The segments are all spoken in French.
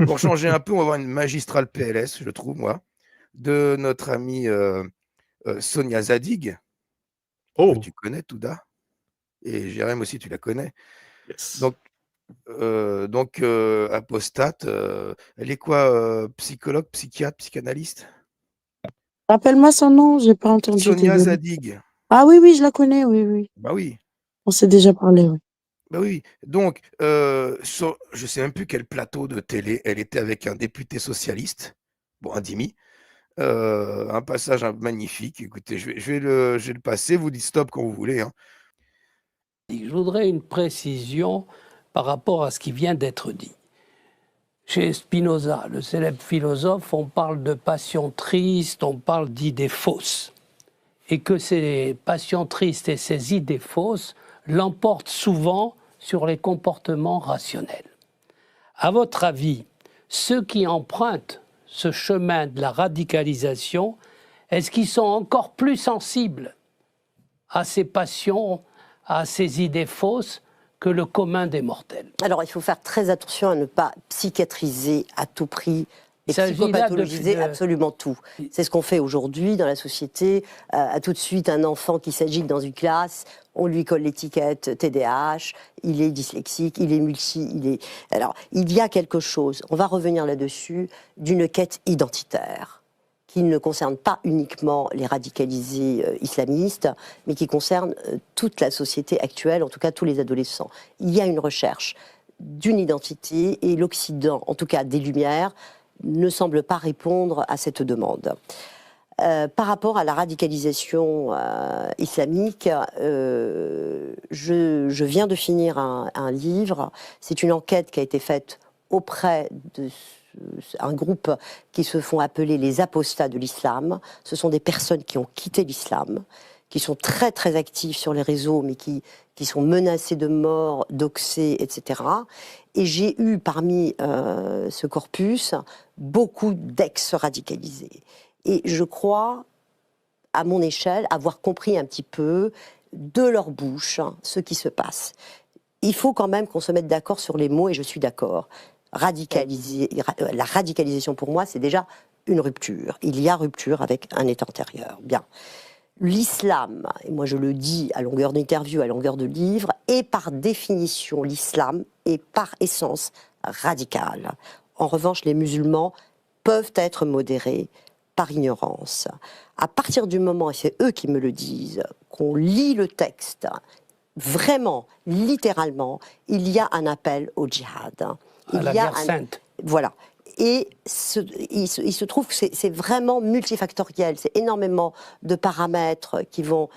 Pour changer un peu, on va avoir une magistrale PLS, je trouve, moi, de notre amie Sonia Zadig, que Oh, tu connais, Touda, et Jérém aussi, tu la connais. yes. Donc, apostate, elle est quoi, psychologue, psychiatre, psychanalyste? Rappelle-moi son nom, j'ai pas entendu, Sonia désolé. Zadig. Ah oui, oui, je la connais, oui, oui. Bah oui, On s'est déjà parlé, oui. bah oui. Donc, je sais même plus quel plateau de télé, elle était avec un député socialiste, bon, un Dimi. Un passage magnifique. Écoutez, je vais le passer. Vous dites stop quand vous voulez, hein. Je voudrais une précision par rapport à ce qui vient d'être dit. Chez Spinoza, le célèbre philosophe, on parle de passions tristes, on parle d'idées fausses. Et que ces passions tristes et ces idées fausses l'emportent souvent sur les comportements rationnels. À votre avis, ceux qui empruntent ce chemin de la radicalisation, est-ce qu'ils sont encore plus sensibles à ces passions, à ces idées fausses que le commun des mortels? Alors, il faut faire très attention à ne pas psychiatriser à tout prix et Il s'agit là psychopathologiser absolument tout. C'est ce qu'on fait aujourd'hui dans la société. À tout de suite, un enfant qui s'agite dans une classe, on lui colle l'étiquette TDAH, il est dyslexique, il est multi, il est... Alors, il y a quelque chose, on va revenir là-dessus, d'une quête identitaire qui ne concerne pas uniquement les radicalisés islamistes, mais qui concerne toute la société actuelle, en tout cas tous les adolescents. Il y a une recherche d'une identité et l'Occident, en tout cas des Lumières, ne semble pas répondre à cette demande. Par rapport à la radicalisation islamique, je viens de finir un livre. C'est une enquête qui a été faite auprès d'un groupe qui se font appeler les apostats de l'islam. Ce sont des personnes qui ont quitté l'islam, qui sont très très actifs sur les réseaux, mais qui sont menacés de mort, doxés, etc. Et j'ai eu parmi ce corpus beaucoup d'ex-radicalisés. Et je crois, à mon échelle, avoir compris un petit peu de leur bouche ce qui se passe. Il faut quand même qu'on se mette d'accord sur les mots, et je suis d'accord. La radicalisation, pour moi, c'est déjà une rupture. Il y a rupture avec un état antérieur. Bien. L'islam, et moi je le dis à longueur d'interview, à longueur de livre, est par définition, l'islam est par essence radical. En revanche, les musulmans peuvent être modérés par ignorance. À partir du moment, et c'est eux qui me le disent, qu'on lit le texte, vraiment, littéralement, il y a un appel au djihad. À la guerre sainte. Voilà. Et il se trouve que c'est vraiment multifactoriel. C'est énormément de paramètres qui vont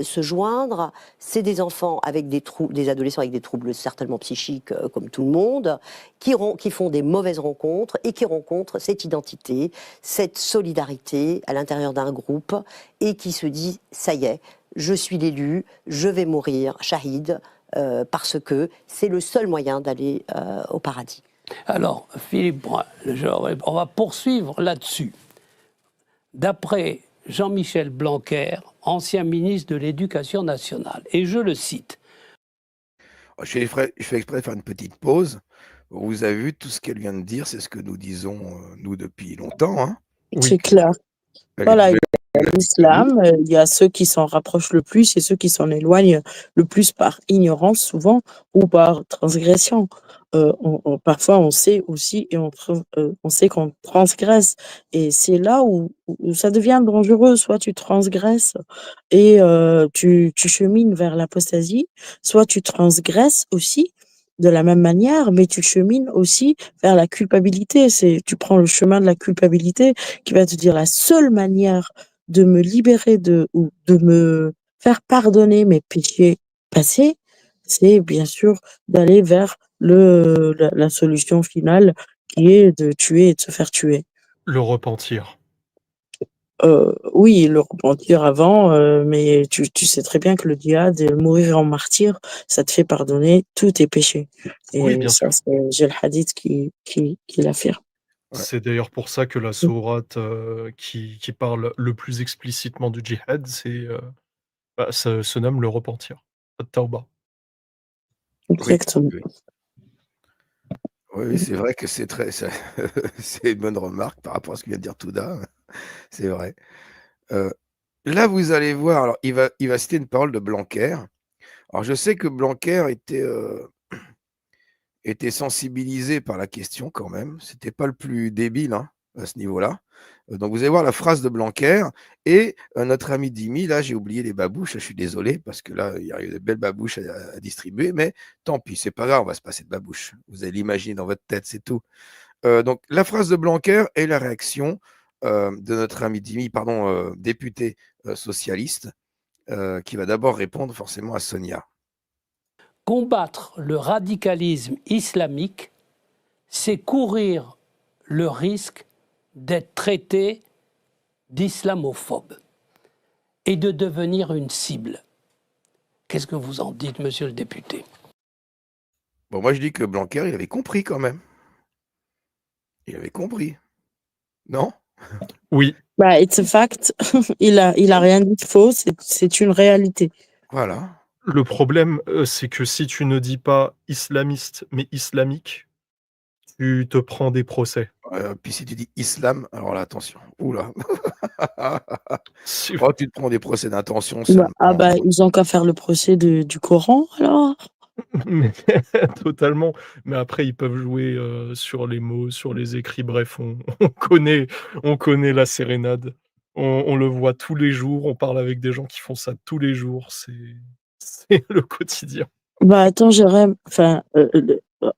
se joindre. C'est des enfants avec des adolescents avec des troubles certainement psychiques, comme tout le monde, qui font des mauvaises rencontres et qui rencontrent cette identité, cette solidarité à l'intérieur d'un groupe et qui se dit ça y est, je suis l'élu, je vais mourir, shahid, parce que c'est le seul moyen d'aller au paradis. Alors, Philippe, on va poursuivre là-dessus. D'après Jean-Michel Blanquer, ancien ministre de l'Éducation nationale, et je le cite. Je fais exprès de faire une petite pause. Vous avez vu tout ce qu'elle vient de dire, c'est ce que nous disons, nous, depuis longtemps, hein. C'est Oui. clair. Elle Voilà, est il y a l'islam, il y a ceux qui s'en rapprochent le plus et ceux qui s'en éloignent le plus par ignorance souvent ou par transgression. Parfois on sait aussi et on sait qu'on transgresse et c'est là où ça devient dangereux. Soit tu transgresses et tu chemines vers l'apostasie, soit tu transgresses aussi de la même manière, mais tu chemines aussi vers la culpabilité. Tu prends le chemin de la culpabilité qui va te dire la seule manière de me libérer ou de me faire pardonner mes péchés passés, c'est bien sûr d'aller vers la solution finale qui est de tuer et de se faire tuer. Le repentir. Oui, le repentir avant, mais tu sais très bien que le djihad et mourir en martyr, ça te fait pardonner tous tes péchés. Oui, Et bien ça, sûr. j'ai le hadith qui l'affirme. Ouais. C'est d'ailleurs pour ça que la sourate qui parle le plus explicitement du djihad, ça se nomme le repentir. At-Tawbah. Oui, Exactement. oui. Oui, c'est vrai que c'est très ça c'est une bonne remarque par rapport à ce que vient de dire Touda, c'est vrai. Heu, Là, vous allez voir, alors il va citer une parole de Blanquer. Alors je sais que Blanquer était sensibilisé par la question quand même. C'était pas le plus débile, hein, à ce niveau-là. Donc vous allez voir la phrase de Blanquer et notre ami Dimi, là, j'ai oublié les babouches, je suis désolé parce que là, il y a des belles babouches à distribuer, mais tant pis, c'est pas grave, on va se passer de babouches. Vous allez l'imaginer dans votre tête, c'est tout. Donc la phrase de Blanquer et la réaction, de notre ami Dimi, pardon, député, socialiste, qui va d'abord répondre forcément à Sonia. Combattre le radicalisme islamique, c'est courir le risque d'être traité d'islamophobe et de devenir une cible. Qu'est-ce que vous en dites, monsieur le député? Bon, moi je dis que Blanquer, il avait compris quand même. Il avait compris, non? Oui, Bah, it's a fact. Il a rien dit de faux, c'est une réalité. Voilà. le problème, c'est que si tu ne dis pas islamiste, mais islamique, tu te prends des procès. Puis si tu dis islam, alors là, attention. Ouh là! Si Oh, tu te prends des procès d'intention Bah, ah seulement. bah, ils ont qu'à faire le procès du Coran alors. mais totalement, mais après ils peuvent jouer, sur les mots, sur les écrits, bref, on connaît la sérénade. On le voit tous les jours, on parle avec des gens qui font ça tous les jours, c'est le quotidien. Bah, attends, Jérém, enfin,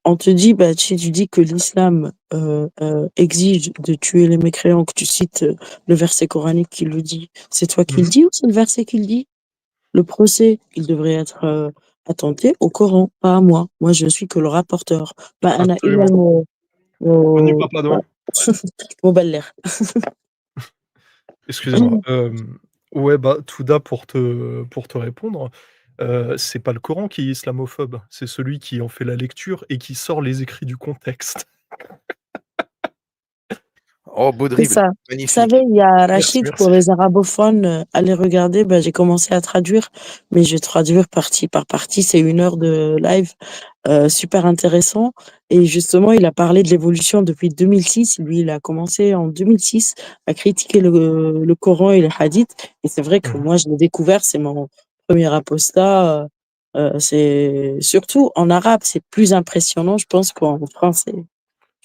on te dit, bah, tu dis que l'islam exige de tuer les mécréants, que tu cites le verset coranique qui le dit. C'est toi qui le Mmh. dis ou c'est le verset qui le dit? Le procès, il devrait être attenté au Coran, pas à moi. Moi, je suis que le rapporteur. Bah, أنا إلا Absolument. Connu papa bah, demain. مبلغ. Excusez-moi, ouais, bah, Touda pour te répondre, c'est pas le Coran qui est islamophobe, c'est celui qui en fait la lecture et qui sort les écrits du contexte. Oh, beau C'est dribble, ça. Vous magnifique. savez, il y a Merci, Rachid pour merci. les arabophones. Allez regarder, bah, j'ai commencé à traduire, mais je vais traduire partie par partie. C'est 1 heure de live, super intéressant. Et justement, il a parlé de l'évolution depuis 2006. Lui, il a commencé en 2006 à critiquer le Coran et les hadiths. Et c'est vrai que Mmh. moi, je l'ai découvert, c'est mon premier apostat. C'est surtout en arabe, c'est plus impressionnant, je pense, qu'en français.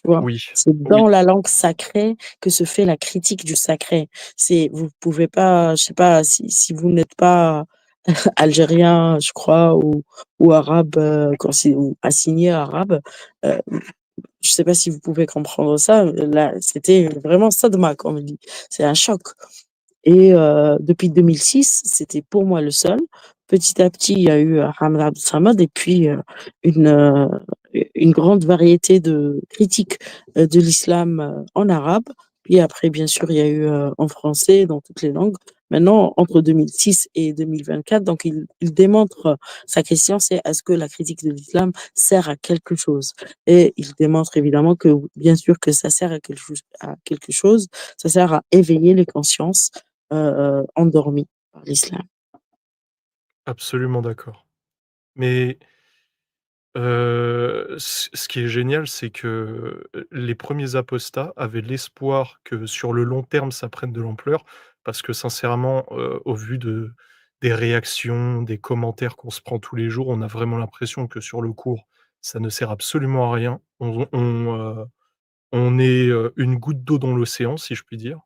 Tu vois? Oui, C'est oui. dans la langue sacrée que se fait la critique du sacré. Vous pouvez pas, je sais pas, si vous n'êtes pas algérien, je crois, ou arabe, ou assigné arabe, heu, je sais pas si vous pouvez comprendre ça. Là, c'était vraiment sadma, comme on dit. C'est un choc. Et depuis 2006, c'était pour moi le seul. Petit à petit, il y a eu, Hamad Abdessamad et puis, une grande variété de critiques, de l'islam, en arabe. Puis après, bien sûr, il y a eu, en français, dans toutes les langues. Maintenant, entre 2006 et 2024, donc il démontre, sa question, c'est: «Est-ce que la critique de l'islam sert à quelque chose?» Et il démontre évidemment que, bien sûr que ça sert à quelque chose. Ça sert à éveiller les consciences endormis par l'islam. Absolument d'accord. Mais, ce qui est génial, c'est que, les premiers apostats avaient l'espoir que sur le long terme, ça prenne de l'ampleur parce que sincèrement, au vu des réactions, des commentaires qu'on se prend tous les jours, on a vraiment l'impression que sur le court, ça ne sert absolument à rien. On est, une goutte d'eau dans l'océan, si je puis dire.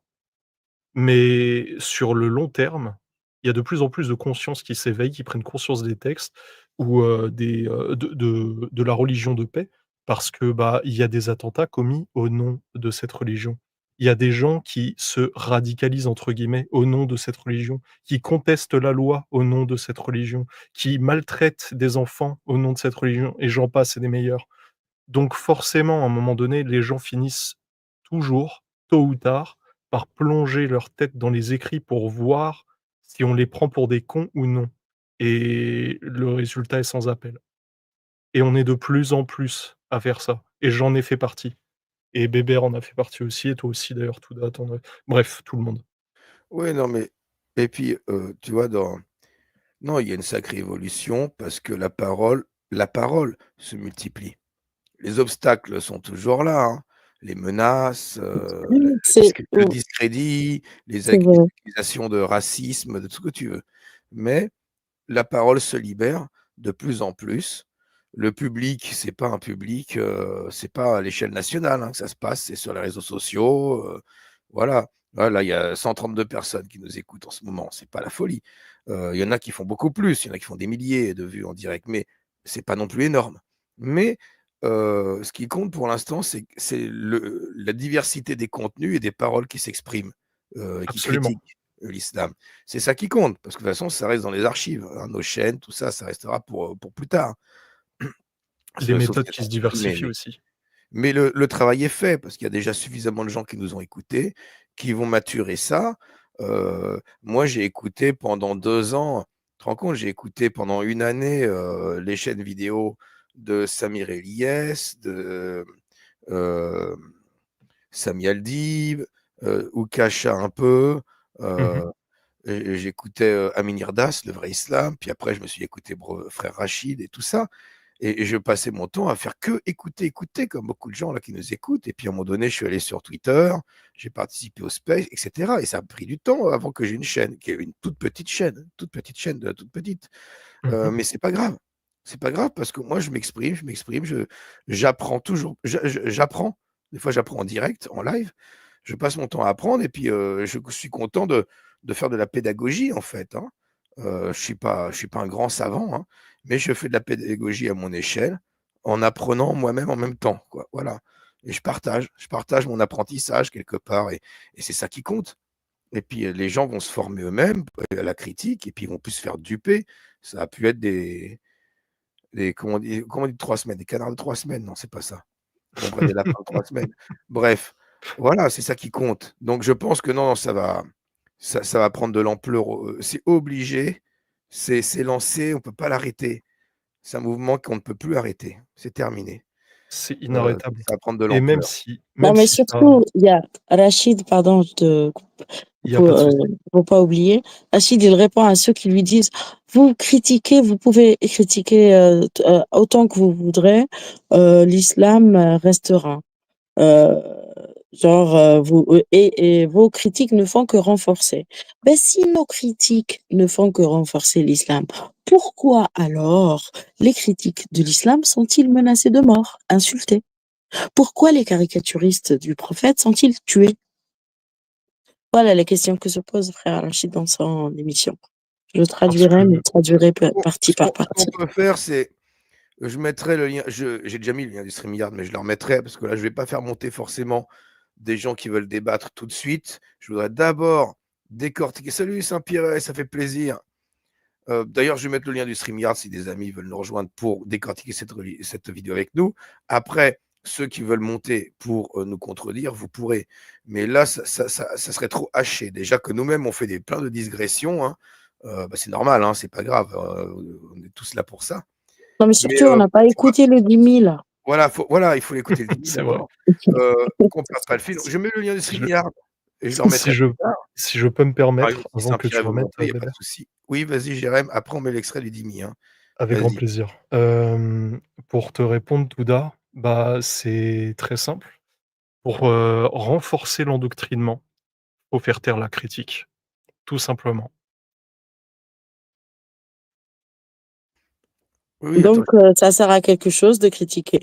Mais sur le long terme, il y a de plus en plus de consciences qui s'éveillent, qui prennent conscience des textes ou, de la religion de paix parce que, bah, il y a des attentats commis au nom de cette religion. Il y a des gens qui se «radicalisent» entre guillemets au nom de cette religion, qui contestent la loi au nom de cette religion, qui maltraitent des enfants au nom de cette religion et j'en passe et des meilleurs. Donc forcément, à un moment donné, les gens finissent toujours, tôt ou tard, par plonger leur tête dans les écrits pour voir si on les prend pour des cons ou non et le résultat est sans appel et on est de plus en plus à faire ça et j'en ai fait partie et Bébert en a fait partie aussi et toi aussi d'ailleurs, Touda, tu en as bref, tout le monde. Oui, non, mais et puis, tu vois, non, il y a une sacrée évolution parce que la parole se multiplie. les obstacles sont toujours là, hein. Les menaces, C'est le discrédit, les c'est vrai. accusations de racisme, de tout ce que tu veux. Mais la parole se libère de plus en plus. Le public, c'est pas un public, c'est pas à l'échelle nationale, hein, que ça se passe, c'est sur les réseaux sociaux, voilà. Là, il y a 132 personnes qui nous écoutent en ce moment, c'est pas la folie. Il y en a qui font beaucoup plus, il y en a qui font des milliers de vues en direct, mais c'est pas non plus énorme. Mais, ce qui compte pour l'instant, c'est la diversité des contenus et des paroles qui s'expriment, et qui Absolument. critiquent l'islam. C'est ça qui compte, parce que de toute façon, ça reste dans les archives, hein, nos chaînes, tout ça, ça restera pour plus tard. Les Sauf méthodes qu'il y a qui se censuré, diversifient aussi. mais le travail est fait, parce qu'il y a déjà suffisamment de gens qui nous ont écoutés, qui vont maturer ça. Moi, j'ai écouté pendant 2 ans, tu te rends compte? J'ai écouté pendant 1 année, les chaînes vidéo de Samir Eliès, de, hem, Sami Aldiv, Oukasha un peu, Mmh. heu et j'écoutais, Amin Irdas, Le Vrai Islam, puis après je me suis écouté Frère Rachid et tout ça, et je passais mon temps à faire que écouter, écouter, comme beaucoup de gens là qui nous écoutent, et puis à un moment donné, je suis allé sur Twitter, j'ai participé au Space et cetera, et ça a pris du temps avant que j'ai une chaîne, qui est une toute petite chaîne de la toute petite, Mmh. mais c'est pas grave. C'est pas grave parce que moi je m'exprime, j'apprends toujours, j'apprends. Des fois, j'apprends en direct, en live, je passe mon temps à apprendre, et puis, je suis content de faire de la pédagogie, en fait, hein. Je suis pas un grand savant, hein, mais je fais de la pédagogie à mon échelle, en apprenant moi-même en même temps, quoi, voilà, et je partage mon apprentissage quelque part, et c'est ça qui compte, et puis, les gens vont se former eux-mêmes, à la critique, et puis ils vont plus se faire duper. Ça a pu être des comment on dit 3 semaines? Des canards de 3 semaines? Non, c'est pas ça. Bon bref, des lapins de 3 semaines. Bref, voilà, c'est ça qui compte. Donc je pense que non, ça va prendre de l'ampleur, c'est obligé, c'est lancé, on peut pas l'arrêter. C'est un mouvement qu'on ne peut plus arrêter. C'est terminé. C'est inarrêtable Ça va prendre de et même l'ampleur. si Non, même mais si ça surtout, il y a Rachid, pardon, je te il y a faut, pas de souci. faut pas oublier. Rachid, il répond à ceux qui lui disent, vous critiquez, vous pouvez critiquer autant que vous voudrez, l'islam restera. Euh, et vos critiques ne font que renforcer. Ben, si nos critiques ne font que renforcer l'islam, pourquoi alors les critiques de l'islam sont-ils menacés de mort, insultés? Pourquoi les caricaturistes du prophète sont-ils tués? Voilà les questions que se pose frère Rachid dans son émission. Je Parce traduirai, mais que je traduirai partie Ce par qu'on partie. peut faire, c'est je mettrai le lien, j'ai déjà mis le lien du StreamYard, mais je le remettrai parce que là, je vais pas faire monter forcément des gens qui veulent débattre tout de suite. Je voudrais d'abord décortiquer. Salut Saint-Pierre, ça fait plaisir. D'ailleurs, je vais mettre le lien du StreamYard si des amis veulent nous rejoindre pour décortiquer cette vidéo avec nous. Après, ceux qui veulent monter pour nous contredire, vous pourrez. Mais là, ça serait trop haché. Déjà que nous-mêmes, on fait plein de digressions, hein. C'est normal, hein, c'est pas grave. On est tous là pour ça. Non, mais Mais surtout, on n'a pas écouté le 10 000. voilà, il faut l'écouter le 10 000 c'est vrai. d'abord, qu'on perde pas le fil. Je mets le lien du Si je StreamYard et je le remettrai si je plus tard. si je peux me Ah, permettre, si avant que Saint-Pierre tu veut remettes, monter, il y a pas de Bébert, souci. Oui, vas-y Jérém, après on met l'extrait du Dimi, hein. avec grand Vas-y. plaisir. Pour te répondre, Douda, bah, c'est très simple. Pour, renforcer l'endoctrinement, faut faire taire la critique, tout simplement. Oui, attends, Donc, ça sert à quelque chose de critiquer,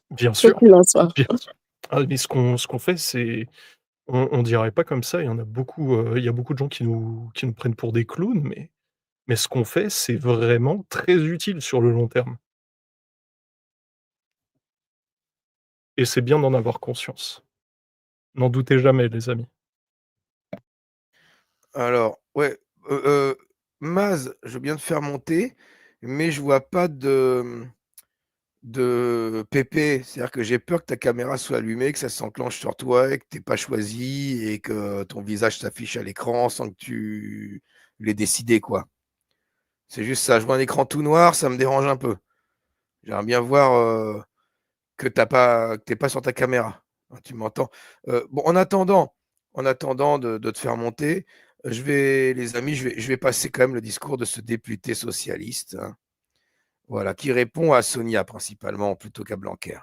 Bien quoi sûr, qu'il en soit. bien sûr. Ah, mais ce qu'on fait, c'est on dirait pas comme ça, il y en a beaucoup, il y a beaucoup de gens qui nous prennent pour des clowns, mais ce qu'on fait, c'est vraiment très utile sur le long terme et c'est bien d'en avoir conscience. N'en doutez jamais, les amis. alors, ouais, Maz, je veux bien te faire monter, mais je vois pas de PP. C'est-à-dire que j'ai peur que ta caméra soit allumée, que ça s'enclenche sur toi et que tu pas choisi et que ton visage s'affiche à l'écran sans que tu l'aies décidé, quoi. C'est juste ça, je vois un écran tout noir, ça me dérange un peu. J'aimerais bien voir, que tu pas sur ta caméra. Hein, tu m'entends? Bon, en attendant de te faire monter, les amis, je vais passer quand même le discours de ce député socialiste, hein. Voilà, qui répond à Sonia principalement plutôt qu'à Blanquer.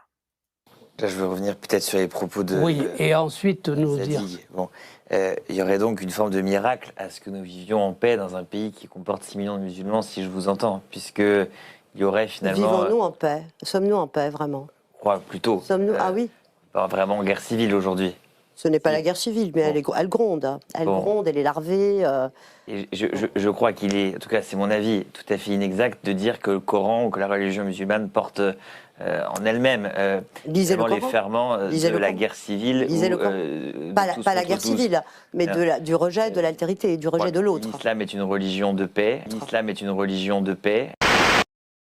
Là, je veux revenir peut-être sur les propos de Oui, et ensuite nous dire. Zadig. Bon, il y aurait donc une forme de miracle à ce que nous vivions en paix dans un pays qui comporte 6 millions de musulmans, si je vous entends, puisque il y aurait finalement, Vivons-nous en paix? Sommes-nous en paix, vraiment? je crois plutôt, Sommes-nous... Ah oui, pas vraiment guerre civile aujourd'hui. ce n'est pas Si. la guerre civile, mais Bon. elle gronde. Hein. Elle Bon. gronde, elle est larvée. Et je crois qu'il est, en tout cas c'est mon avis, tout à fait inexact de dire que le Coran ou que la religion musulmane porte en elle-même Lisez le les Coran. ferments Lisez de le la Coran. guerre civile. Lisez ou, le Coran. de Pas tous la contre guerre tous. civile, mais du rejet, de l'altérité, du Je crois rejet de que l'autre. L'islam est une religion de paix. L'islam est une religion de paix.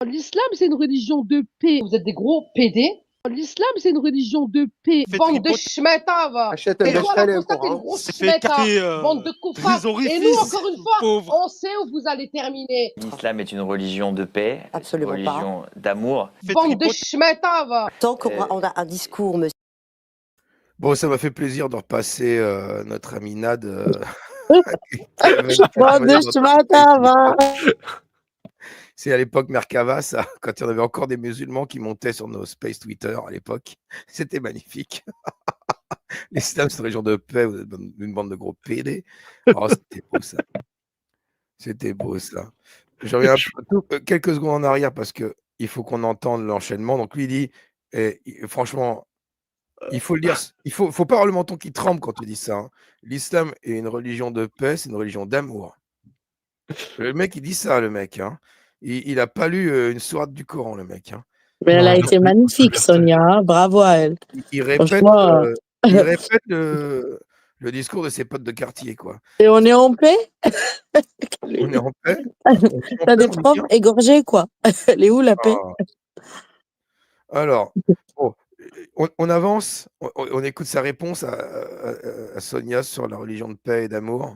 L'islam, c'est une religion de paix. Vous êtes des gros PD. L'islam, c'est une religion de paix. Bande de schmeta, va. Achète Et un toi, bêche la constate, t'es une grosse C'est fait schmeta. écarter, Bande de koufars. Et nous, encore une fois, pauvre. on sait où vous allez terminer. L'islam est une religion de paix. Absolument une pas. religion d'amour. Bande de schmeta, va. Tant qu'on a un discours, monsieur. Bon, ça m'a fait plaisir de repasser notre ami Nad. Bande de schmata, va. C'est à l'époque Merkava, ça, quand il y en avait encore des musulmans qui montaient sur nos space Twitter à l'époque. C'était magnifique. L'islam, c'est une région de paix, vous êtes une bande de gros PD. Oh, c'était beau ça. C'était beau ça. Je reviens quelques secondes en arrière parce qu'il faut qu'on entende l'enchaînement. Donc lui, il dit, franchement, il faut le dire, il faut pas avoir le menton qui tremble quand tu dis ça. Hein. L'islam est une religion de paix, c'est une religion d'amour. Le mec, il dit ça, le mec. Hein. Il a pas lu une sourate du Coran, le mec. Hein. Mais elle a Non, été magnifique, Sonia. Hein. Bravo à elle. Il répète, Franchement, il répète le discours de ses potes de quartier, quoi. Et on est en paix? On est en paix. T'as des profs égorgés, quoi. Elle est où la paix? Alors, bon, on avance, on écoute sa réponse à Sonia sur la religion de paix et d'amour.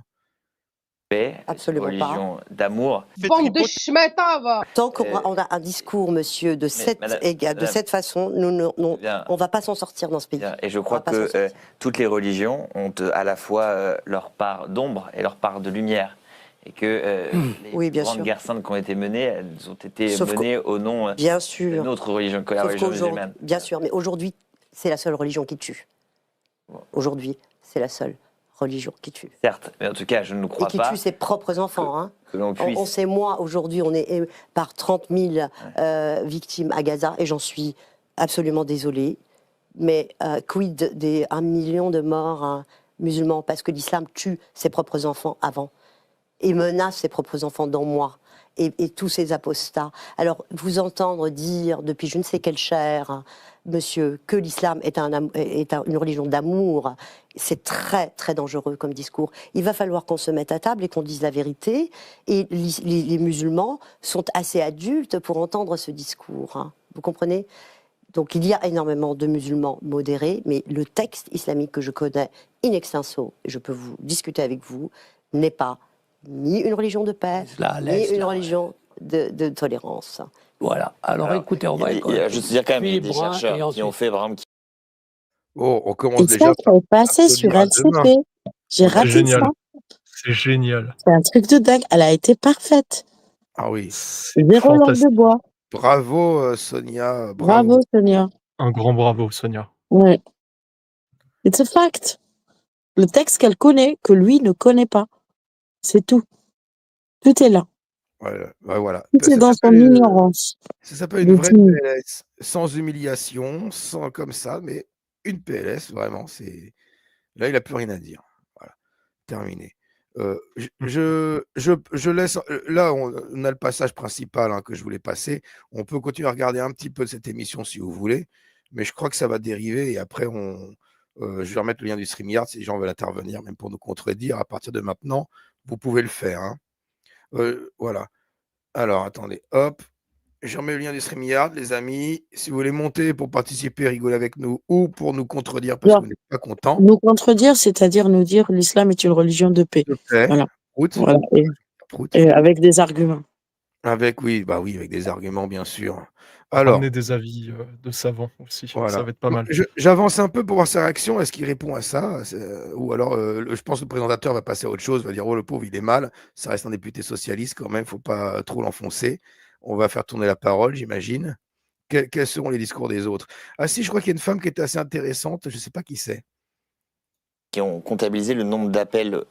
Paix, Absolument pas. religion d'amour. Bande de schmeta, va. Tant qu'on a un discours, monsieur, de cette façon, on ne va pas s'en sortir dans ce pays. Et je crois que toutes les religions ont à la fois leur part d'ombre et leur part de lumière. Et que les grandes guerres saintes qui ont été menées, elles ont été menées au nom de notre religion, que la religion musulmane. Bien sûr, mais aujourd'hui, c'est la seule religion qui tue. Aujourd'hui, c'est la seule religion qui tue. Certes, mais en tout cas, je ne crois pas. Et qui tue ses propres enfants. Hein. Que l'on puisse... On sait, moi, aujourd'hui, on est par 30 000 victimes à Gaza, et j'en suis absolument désolée. Mais quid des 1 million de morts musulmans, parce que l'islam tue ses propres enfants avant, et menace ses propres enfants dans moi, et tous ces apostats. Alors, vous entendre dire, depuis je ne sais quelle chair, monsieur, que l'islam est une religion d'amour, c'est très, très dangereux comme discours. Il va falloir qu'on se mette à table et qu'on dise la vérité. Et les musulmans sont assez adultes pour entendre ce discours. Hein. Vous comprenez ? Donc il y a énormément de musulmans modérés, mais le texte islamique que je connais in extenso, et je peux vous discuter avec vous, n'est pas ni une religion de paix, ni une religion de tolérance. Voilà. Alors écoutez, on va écouter. Je veux dire quand même, des chercheurs qui ont fait vraiment... Oh, on commence et déjà. Ça est passé sur LCP. J'ai raté génial. ça. C'est génial. C'est un truc de dingue. Elle a été parfaite. Ah oui. Zéro langue de bois. Bravo Sonia. Bravo Sonia. Un grand bravo, Sonia. Ouais. It's a fact. Le texte qu'elle connaît, que lui ne connaît pas. C'est tout. Tout est là. Voilà. Tout est dans son ignorance. Ça s'appelle une vraie PLS. Sans humiliation, sans comme ça, mais une PLS, vraiment. Là, il n'a plus rien à dire. Voilà. Terminé. Je laisse. Là, on a le passage principal que je voulais passer. On peut continuer à regarder un petit peu de cette émission si vous voulez, mais je crois que ça va dériver et après, je vais remettre le lien du StreamYard si les gens veulent intervenir, même pour nous contredire. À partir de maintenant, vous pouvez le faire. Hein. Voilà. Alors, attendez. Hop. Je remets le lien du StreamYard, les amis. Si vous voulez monter pour participer, rigoler avec nous ou pour nous contredire parce que vous n'êtes pas content. Nous contredire, c'est-à-dire nous dire l'islam est une religion de paix. Voilà. Voilà. Et avec des arguments. Avec des arguments, bien sûr. Alors, ramener des avis de savants aussi. Voilà. Ça va être pas mal. J'avance un peu pour voir sa réaction. Est-ce qu'il répond à ça? Ou alors, je pense que le présentateur va passer à autre chose, va dire, oh, le pauvre, il est mal. Ça reste un député socialiste quand même, il ne faut pas trop l'enfoncer. on va faire tourner la parole, j'imagine. Quels seront les discours des autres? Ah si, je crois qu'il y a une femme qui était assez intéressante, je ne sais pas qui c'est. Qui ont comptabilisé le nombre d'appels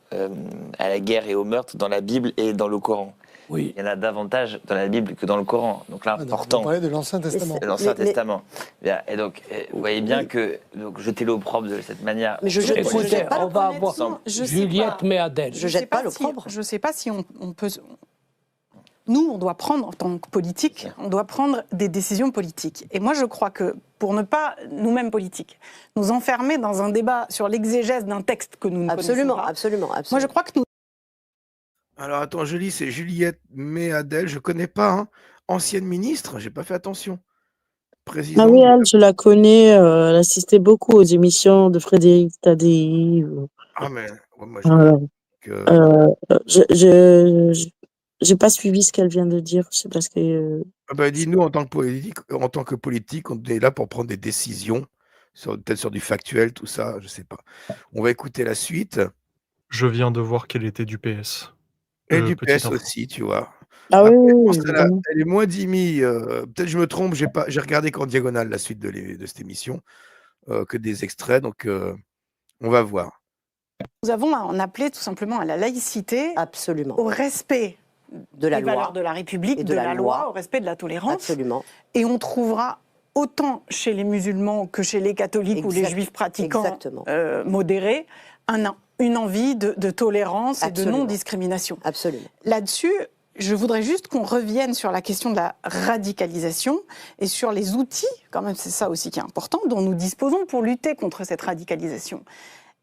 à la guerre et au meurtre dans la Bible et dans le Coran. Oui. Il y en a davantage dans la Bible que dans le Coran. Donc là, important. On parlait de l'Ancien Testament. L'Ancien Testament. Bien, et donc, vous voyez bien que jeter l'opprobre de cette manière. Mais je jette pas on va avoir Juliette Méadel. Je jette pas l'opprobre. Je ne sais pas si on peut. Nous, on doit prendre, en tant que politique, on doit prendre des décisions politiques. Et moi, je crois que pour ne pas, nous-mêmes politiques, nous enfermer dans un débat sur l'exégèse d'un texte que nous ne connaissons pas. Absolument. Moi, je crois que nous... Alors attends, je lis, c'est Juliette Méadel, je ne connais pas, hein. Ancienne ministre, j'ai pas fait attention. Présidente. Ah oui, elle, je la connais, elle assistait beaucoup aux émissions de Frédéric Tadei. Ah mais moi j'ai pas suivi ce qu'elle vient de dire, je sais pas ce que... dis-nous, en tant que politique, on est là pour prendre des décisions, peut-être sur du factuel, tout ça, je sais pas. On va écouter la suite. Je viens de voir qu'elle était du PS. Et du PS aussi, tu vois. Ah Après, oui, elle est moins d'IMI, peut-être je me trompe, j'ai regardé qu'en diagonale la suite de cette émission, que des extraits, donc on va voir. Nous avons à en appeler tout simplement à la laïcité, absolument, au respect de la des loi, valeurs de la République, et de la loi, au respect de la tolérance. Absolument. Et on trouvera autant chez les musulmans que chez les catholiques ou les juifs pratiquants modérés une envie de tolérance et de non-discrimination. Absolument. Là-dessus, je voudrais juste qu'on revienne sur la question de la radicalisation et sur les outils, quand même c'est ça aussi qui est important, dont nous disposons pour lutter contre cette radicalisation.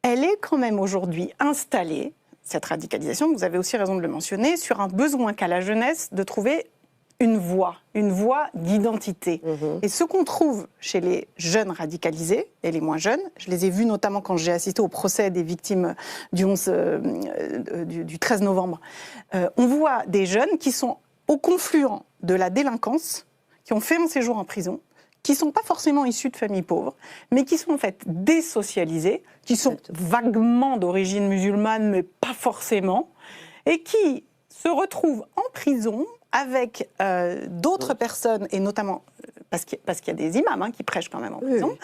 Elle est quand même aujourd'hui installée, cette radicalisation, vous avez aussi raison de le mentionner, sur un besoin qu'a la jeunesse de trouver une voie d'identité. Et ce qu'on trouve chez les jeunes radicalisés et les moins jeunes, je les ai vus notamment quand j'ai assisté au procès des victimes du 13 novembre, on voit des jeunes qui sont au confluent de la délinquance, qui ont fait un séjour en prison, qui ne sont pas forcément issus de familles pauvres, mais qui sont en fait désocialisés, qui sont vaguement d'origine musulmane, mais pas forcément, et qui se retrouvent en prison avec d'autres personnes, et notamment parce qu'il y a des imams qui prêchent quand même en prison,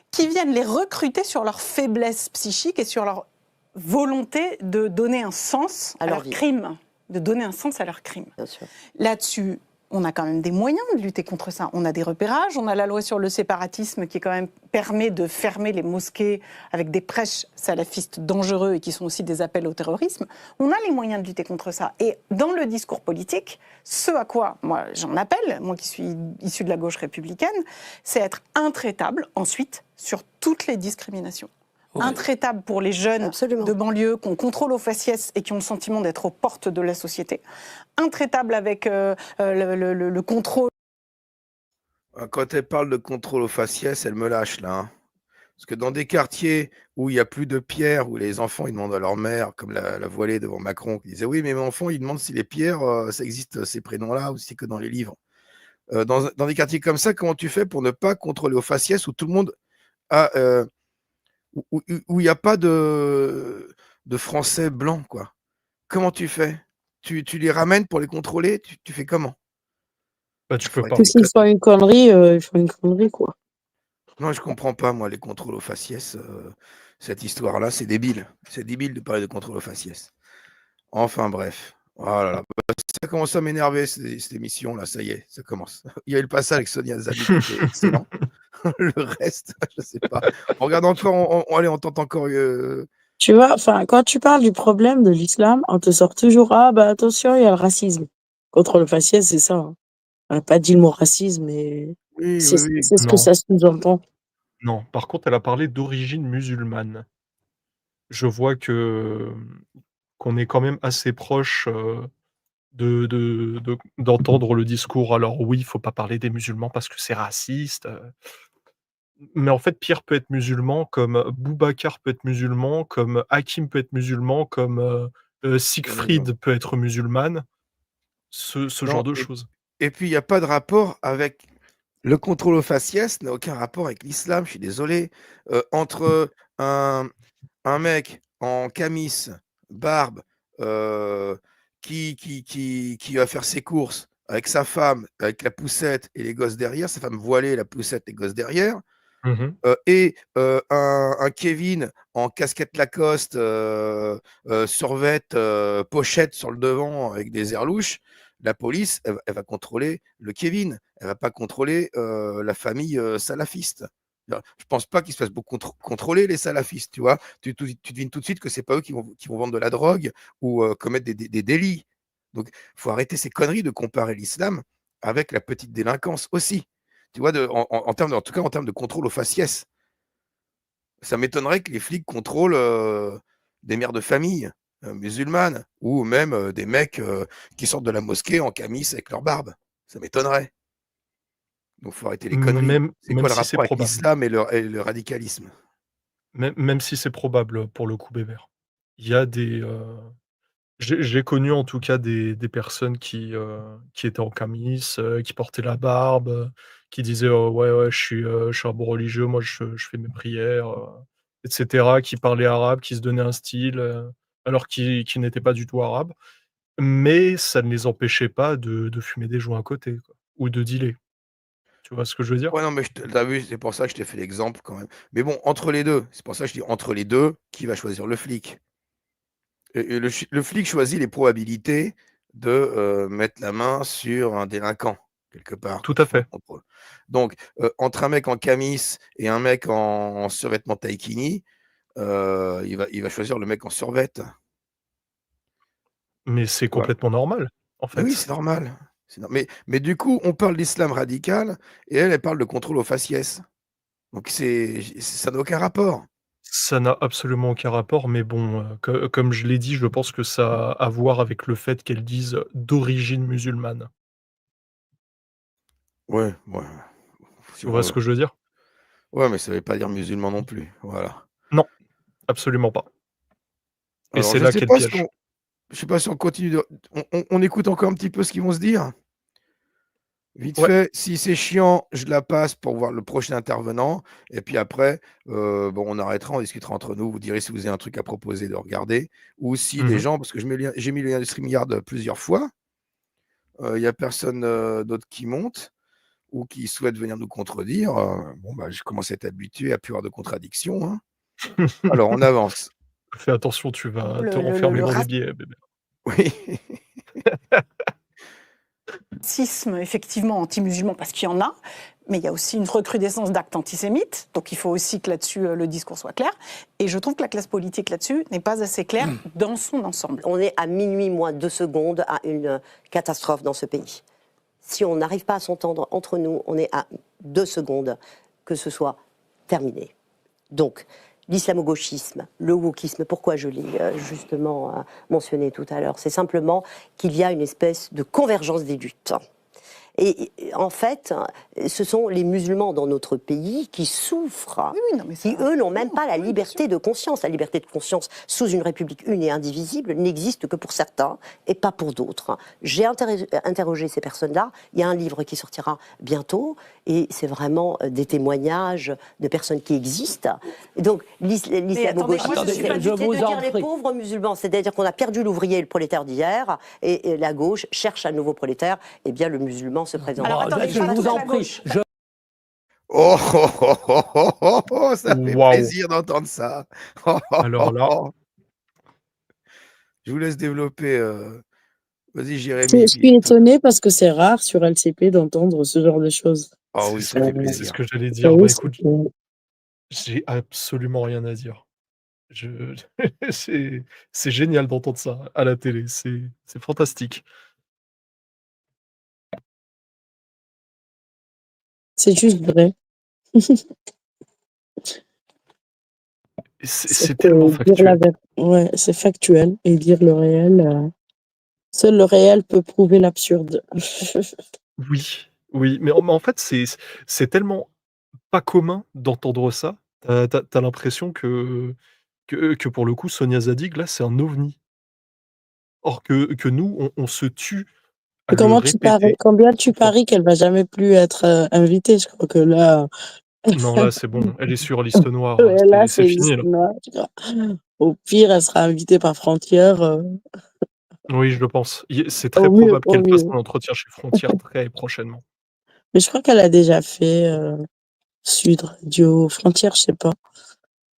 qui viennent les recruter sur leur faiblesse psychique et sur leur volonté de donner un sens à leur crime. De donner un sens à leur crime. Là-dessus, on a quand même des moyens de lutter contre ça. On a des repérages, on a la loi sur le séparatisme qui quand même permet de fermer les mosquées avec des prêches salafistes dangereux et qui sont aussi des appels au terrorisme. On a les moyens de lutter contre ça. Et dans le discours politique, ce à quoi moi j'en appelle, moi qui suis issue de la gauche républicaine, c'est être intraitable ensuite sur toutes les discriminations. Intraitable pour les jeunes de banlieue qui ont contrôle aux faciès et qui ont le sentiment d'être aux portes de la société. Intraitable avec le contrôle. Quand elle parle de contrôle aux faciès, elle me lâche là. Hein. Parce que dans des quartiers où il n'y a plus de pierres, où les enfants ils demandent à leur mère, comme la voilée devant Macron, qui disait oui, mais mon enfant il demande si les pierres, ça existe ces prénoms-là ou si c'est que dans les livres. Dans des quartiers comme ça, comment tu fais pour ne pas contrôler aux faciès où tout le monde a. Où il n'y a pas de Français blancs, quoi. Comment tu fais? Tu les ramènes pour les contrôler? Tu fais comment? Tu peux pas. S'ils font une connerie, ils font une connerie, quoi. Non, je comprends pas, moi, les contrôles aux faciès. Cette histoire-là, c'est débile. C'est débile de parler de contrôle aux faciès. Enfin, bref. Oh là là. Ça commence à m'énerver, cette émission-là. Ça y est, ça commence. Il y a eu le passage avec Sonia Zabi qui était excellent. Le reste, je sais pas. On regarde encore, on tente encore. Tu vois, enfin, quand tu parles du problème de l'islam, on te sort toujours attention, il y a le racisme. Contre le faciès, c'est ça. Hein. On n'a pas dit le mot racisme, mais c'est ce que ça sous-entend. Non, par contre, elle a parlé d'origine musulmane. Je vois qu'on est quand même assez proche d'entendre le discours. Alors oui, il faut pas parler des musulmans parce que c'est raciste. Mais en fait, Pierre peut être musulman, comme Boubacar peut être musulman, comme Hakim peut être musulman, comme Siegfried peut être musulmane. Ce genre de choses. Et puis, il n'y a pas de rapport avec... Le contrôle aux faciès n'a aucun rapport avec l'islam, je suis désolé. Entre un mec en camis, barbe, qui va faire ses courses avec sa femme, avec la poussette et les gosses derrière, sa femme voilée, la poussette, les gosses derrière, et un Kevin en casquette Lacoste, survette, pochette sur le devant avec des airs louches, la police, elle va contrôler le Kevin. Elle va pas contrôler la famille salafiste. Je pense pas qu'ils se fassent beaucoup contrôler, les salafistes, tu vois. Tu devines tout de suite que c'est pas eux qui vont vendre de la drogue ou commettre des délits. Donc, il faut arrêter ces conneries de comparer l'islam avec la petite délinquance aussi. Tu vois, en tout cas en termes de contrôle aux faciès. Ça m'étonnerait que les flics contrôlent des mères de famille musulmanes ou même des mecs qui sortent de la mosquée en camis avec leur barbe. Ça m'étonnerait. Donc, il faut arrêter les conneries. C'est quoi le si c'est rapport avec probable. l'islam et le radicalisme? Même si c'est probable pour le coup, Bébert. Il y a des, j'ai connu en tout cas des personnes qui étaient en camis, qui portaient la barbe, qui disaient: Ouais, ouais, je suis un bon religieux, moi je fais mes prières», et cetera, qui parlaient arabe, qui se donnaient un style, alors qu'ils n'étaient pas du tout arabes. Mais ça ne les empêchait pas de fumer des joints à côté, quoi, ou de dealer. Tu vois ce que je veux dire? Ouais, non, mais tu as vu, c'est pour ça que je t'ai fait l'exemple quand même. Mais bon, entre les 2, c'est pour ça que je dis entre les 2, qui va choisir le flic? Et le flic choisit les probabilités de mettre la main sur un délinquant, quelque part, Tout qui à font le fait. contrôle. Donc, entre un mec en camis et un mec en survêtement taïkini, il va choisir le mec en survêt. Mais c'est Voilà. complètement normal, en Mais oui, fait. c'est normal. Mais du coup, on parle d'islam radical et elle parle de contrôle aux faciès. Donc ça n'a aucun rapport. Ça n'a absolument aucun rapport, mais bon, comme je l'ai dit, je pense que ça a à voir avec le fait qu'elles disent «d'origine musulmane». Ouais, ouais. Tu vois ce que je veux dire? Ouais, mais ça veut pas dire musulman non plus, voilà. Non, absolument pas. Et Alors c'est je là sais qu'est le pas piège. je sais pas si on continue on écoute encore un petit peu ce qu'ils vont se dire? Vite Ouais. fait, si c'est chiant, je la passe pour voir le prochain intervenant et puis après, bon, on arrêtera, on discutera entre nous. Vous direz si vous avez un truc à proposer de regarder ou si des Mmh. gens parce que j'ai mis le lien de StreamYard plusieurs fois, il y a personne, d'autre qui monte ou qui souhaite venir nous contredire, bon, bah, je commence à être habitué à plus avoir de contradictions, hein. Alors on avance. Fais attention, tu vas te Le renfermer dans les racisme, biais, bébé. Oui. effectivement, anti-musulman, parce qu'il y en a, mais il y a aussi une recrudescence d'actes antisémites, donc il faut aussi que là-dessus, le discours soit clair. Et je trouve que la classe politique là-dessus n'est pas assez claire dans son ensemble. On est à minuit moins 2 secondes à une catastrophe dans ce pays. Si on n'arrive pas à s'entendre entre nous, on est à 2 secondes que ce soit terminé. Donc, l'islamo-gauchisme, le wokisme, pourquoi je l'ai justement mentionné tout à l'heure, c'est simplement qu'il y a une espèce de convergence des luttes. Et en fait, ce sont les musulmans dans notre pays qui souffrent, qui eux n'ont même pas la liberté de conscience. La liberté de conscience sous une république une et indivisible n'existe que pour certains et pas pour d'autres. J'ai interrogé ces personnes-là. Il y a un livre qui sortira bientôt et c'est vraiment des témoignages de personnes qui existent. Et donc l'islamo-gauchisme, c'est de dire les pauvres musulmans, c'est-à-dire qu'on a perdu l'ouvrier et le prolétaire d'hier et la gauche cherche un nouveau prolétaire. Eh bien, le musulman se présente. Alors, attendez, je vous en prie. Oh, oh, oh, oh, oh, oh, oh, ça fait Waouh! plaisir d'entendre ça. Oh, oh, Alors là, oh. Je vous laisse développer. Vas-y, Je Jérémy. suis étonnée parce que c'est rare sur LCP d'entendre ce genre de choses. Ah oui, ça fait c'est plaisir. ce que j'allais Vous dire. savez, Bah, c'est écoute, que- j'ai absolument rien à dire. Je c'est génial d'entendre ça à la télé, c'est fantastique. c'est juste vrai. Et c'est C'est tellement que dire la factuel. vérité, ouais, c'est factuel et dire le réel, seul le réel peut prouver l'absurde. Oui, oui, mais en fait, c'est tellement pas commun d'entendre ça. Tu as l'impression que pour le coup, Sonia Zadig, là, c'est un ovni. Or que nous, on se tue à Et le répéter combien tu sans fin. paries qu'elle va jamais plus être invitée? Je crois que là, Non, là, c'est bon, elle est sur liste noire, ouais, là, c'est c'est fini, liste là. noire, tu vois. Au pire, elle sera invitée par Frontières. Oui, je le pense. C'est Au très mieux, probable au qu'elle fasse mieux. un entretien chez Frontières très prochainement. Mais je crois qu'elle a déjà fait, Sud Radio Frontières, je sais pas.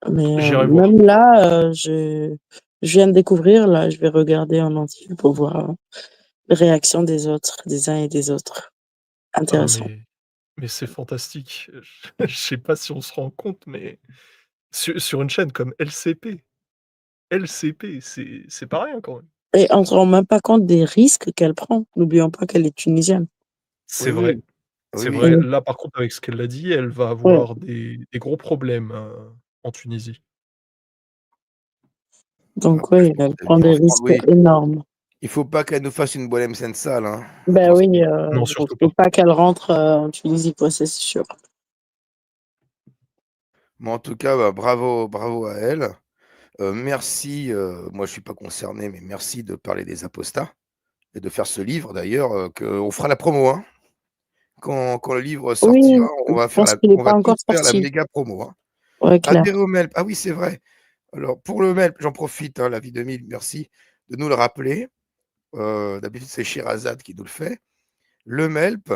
Mais, J'irai voir. même là, je viens de découvrir, là, je vais regarder en entier pour voir les réactions des autres, des uns et des autres. Ah Intéressant. mais c'est fantastique. Je sais pas si on se rend compte, mais sur une chaîne comme LCP, c'est pas rien quand même. Et on se rend même pas compte des risques qu'elle prend. N'oublions pas qu'elle est tunisienne. C'est Oui, vrai, oui. Oui, c'est oui. vrai. Mmh. Là, par contre, avec ce qu'elle a dit, elle va Ouais, avoir des gros problèmes, en Tunisie. donc Après, je oui, pense elle que prend des risques oui, énormes. il faut pas qu'elle nous fasse une Boualem Sensal, hein. Ben oui, Attention. Non, donc surtout faut pas. pas qu'elle rentre, en Tunisie, quoi, c'est sûr. Mais en tout cas, bah, bravo à elle. Merci, moi je suis pas concerné, mais merci de parler des apostats et de faire ce livre d'ailleurs, on fera la promo, hein. Quand le livre Oui, sortira, je pense qu'il est on va pas encore tous faire la sorti. méga promo, hein. Ouais, clair. Adhérer au MELP, ah oui, c'est vrai. Alors pour le MELP, j'en profite, hein, la vie de 1000, merci de nous le rappeler. D'habitude, c'est Sherazade qui nous le fait. Le MELP,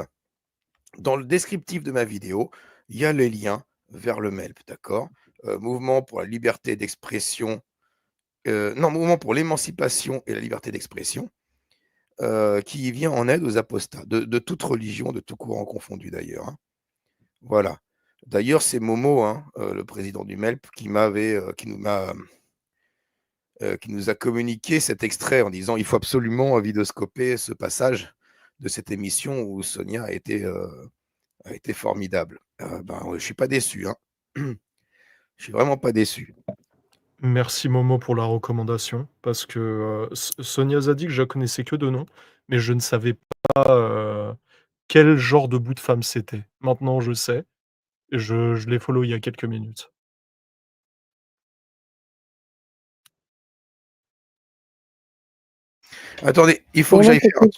dans le descriptif de ma vidéo, il y a les liens vers le MELP, d'accord? Mouvement pour la liberté d'expression, non, mouvement pour l'émancipation et la liberté d'expression, qui vient en aide aux apostats, de toute religion, de tout courant confondu d'ailleurs, hein. Voilà. D'ailleurs, c'est Momo, hein, le président du MELP, qui nous a communiqué cet extrait en disant: «Il faut absolument vidéoscoper ce passage de cette émission où Sonia a été formidable». Ben, ouais, je suis pas déçu, hein. Je suis vraiment pas déçu. Merci Momo pour la recommandation parce que, Sonia Zadig, je la connaissais que de nom, mais je ne savais pas, quel genre de bout de femme c'était. Maintenant je sais, et je l'ai follow il y a quelques minutes. Attendez, Vraiment, c'est cool.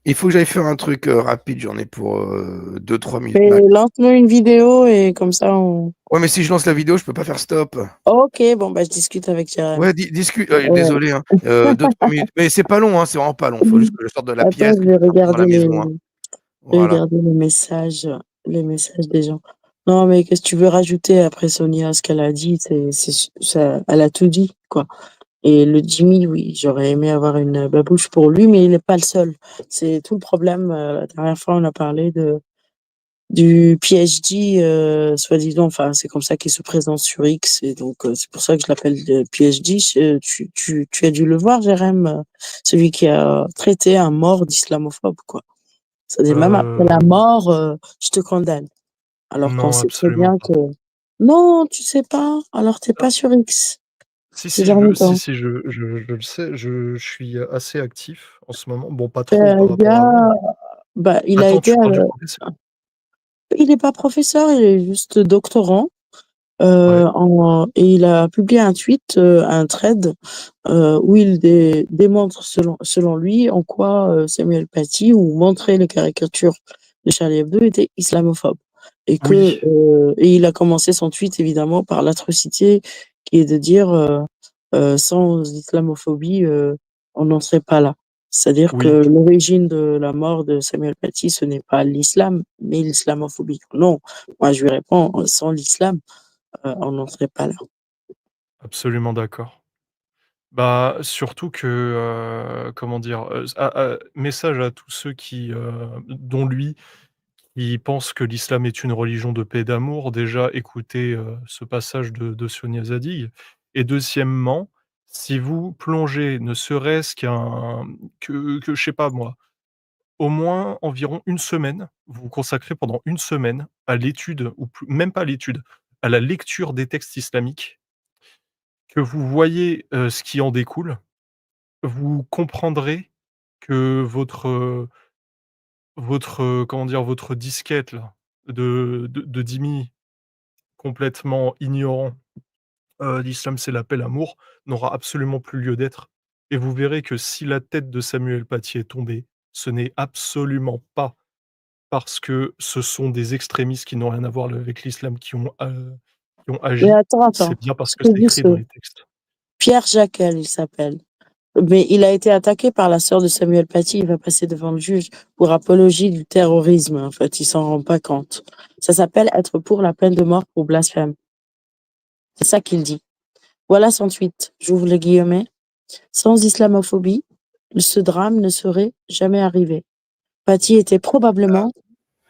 il faut que j'aille faire un truc, rapide, j'en ai pour, 2-3 minutes Mais max. lance-nous une vidéo et comme ça on Ouais, mais si je lance la vidéo, je peux pas faire stop. OK, bon, bah, je discute avec Jérém. Ouais, discute, Ouais. désolé, hein, 2-3 minutes, mais c'est pas long, hein, c'est vraiment pas long. Il faut juste que je sorte de la Attends, pièce, que je parte dans la maison, hein. je vais Voilà. regarder les messages des gens. Non, mais qu'est-ce que tu veux rajouter après Sonia, ce qu'elle a dit, ça, elle a tout dit, quoi. Et le Jimmy, oui, j'aurais aimé avoir une babouche pour lui, mais il n'est pas le seul. C'est tout le problème. La dernière fois, on a parlé du PhD, soi-disant, enfin, c'est comme ça qu'il se présente sur X, et donc c'est pour ça que je l'appelle PhD. Tu as dû le voir, Jérém, celui qui a traité un mort d'islamophobe, quoi. C'est-à-dire même après la Heu, mort, je te condamne. Alors qu'on non, sait très absolument bien pas. que non, tu sais pas, alors t'es Ah, pas sur X si, ces si, derniers si, temps. si, je le sais, je suis assez actif en ce moment. Bon, pas trop par Il y rapport à avant, a mais bah, attends, tu parles du professeur? il est pas professeur, il est juste doctorant. Ouais, Et il a publié un tweet, un thread, où il démontre selon lui en quoi Samuel Paty ou montrer les caricatures de Charlie Hebdo étaient islamophobes. oui, Et il a commencé son tweet évidemment par l'atrocité qui est de dire sans islamophobie, on n'en serait pas là. C'est-à-dire que oui, l'origine de la mort de Samuel Paty, ce n'est pas l'islam, mais l'islamophobie. Non, moi je lui réponds, sans l'islam, on n'en serait pas là. absolument d'accord. Bah, surtout que, comment dire? Message à tous ceux qui, dont lui, qui pensent que l'islam est une religion de paix et d'amour. Déjà, écoutez, ce passage de Sonia Zadig, et deuxièmement, si vous plongez ne serait-ce que je sais pas moi, au moins environ une semaine, vous vous consacrez pendant une semaine à l'étude, ou même pas à l'étude, à la lecture des textes islamiques, que vous voyez, ce qui en découle, vous comprendrez que comment dire? Votre disquette là, de Dhimmi, complètement ignorant, l'islam c'est la paix, l'amour, n'aura absolument plus lieu d'être, et vous verrez que si la tête de Samuel Paty est tombée, ce n'est absolument pas parce que ce sont des extrémistes qui n'ont rien à voir avec l'islam qui ont Mais agi, attends, c'est bien parce je que t'ai c'est vu écrit ce dans les textes. Pierre Jaquel, il s'appelle. Mais il a été attaqué par la sœur de Samuel Paty. Il va passer devant le juge pour apologie du terrorisme. En fait, il s'en rend pas compte. Ça s'appelle être pour la peine de mort pour blasphème. C'est ça qu'il dit. Voilà son tweet. J'ouvre les guillemets. Sans islamophobie, ce drame ne serait jamais arrivé. Paty était probablement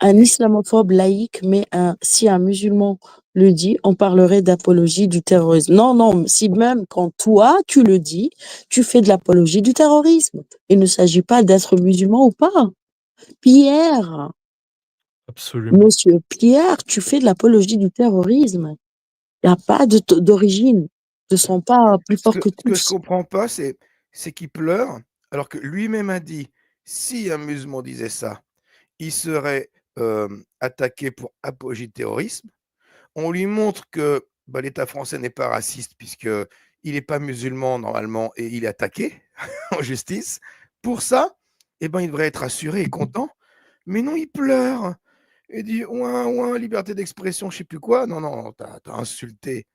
un islamophobe laïque, mais si un musulman le dit, on parlerait d'apologie du terrorisme. Non, non, si même quand toi, tu le dis, tu fais de l'apologie du terrorisme. Il ne s'agit pas d'être musulman ou pas. Pierre, Absolument. monsieur Pierre, tu fais de l'apologie du terrorisme. Il n'y a pas d'origine. Ils ne sont pas plus forts que Ce que je tous. comprends pas, c'est qu'il pleure, alors que lui-même a dit, si un musulman disait ça, il serait attaqué pour apologie de terrorisme. On lui montre que bah, l'État français n'est pas raciste puisqu'il n'est pas musulman normalement et il est attaqué en justice. Pour ça, eh ben, il devrait être assuré et content. Mais non, il pleure. Il dit ouin, ouin, liberté d'expression, je sais plus quoi. Non, non, t'as insulté,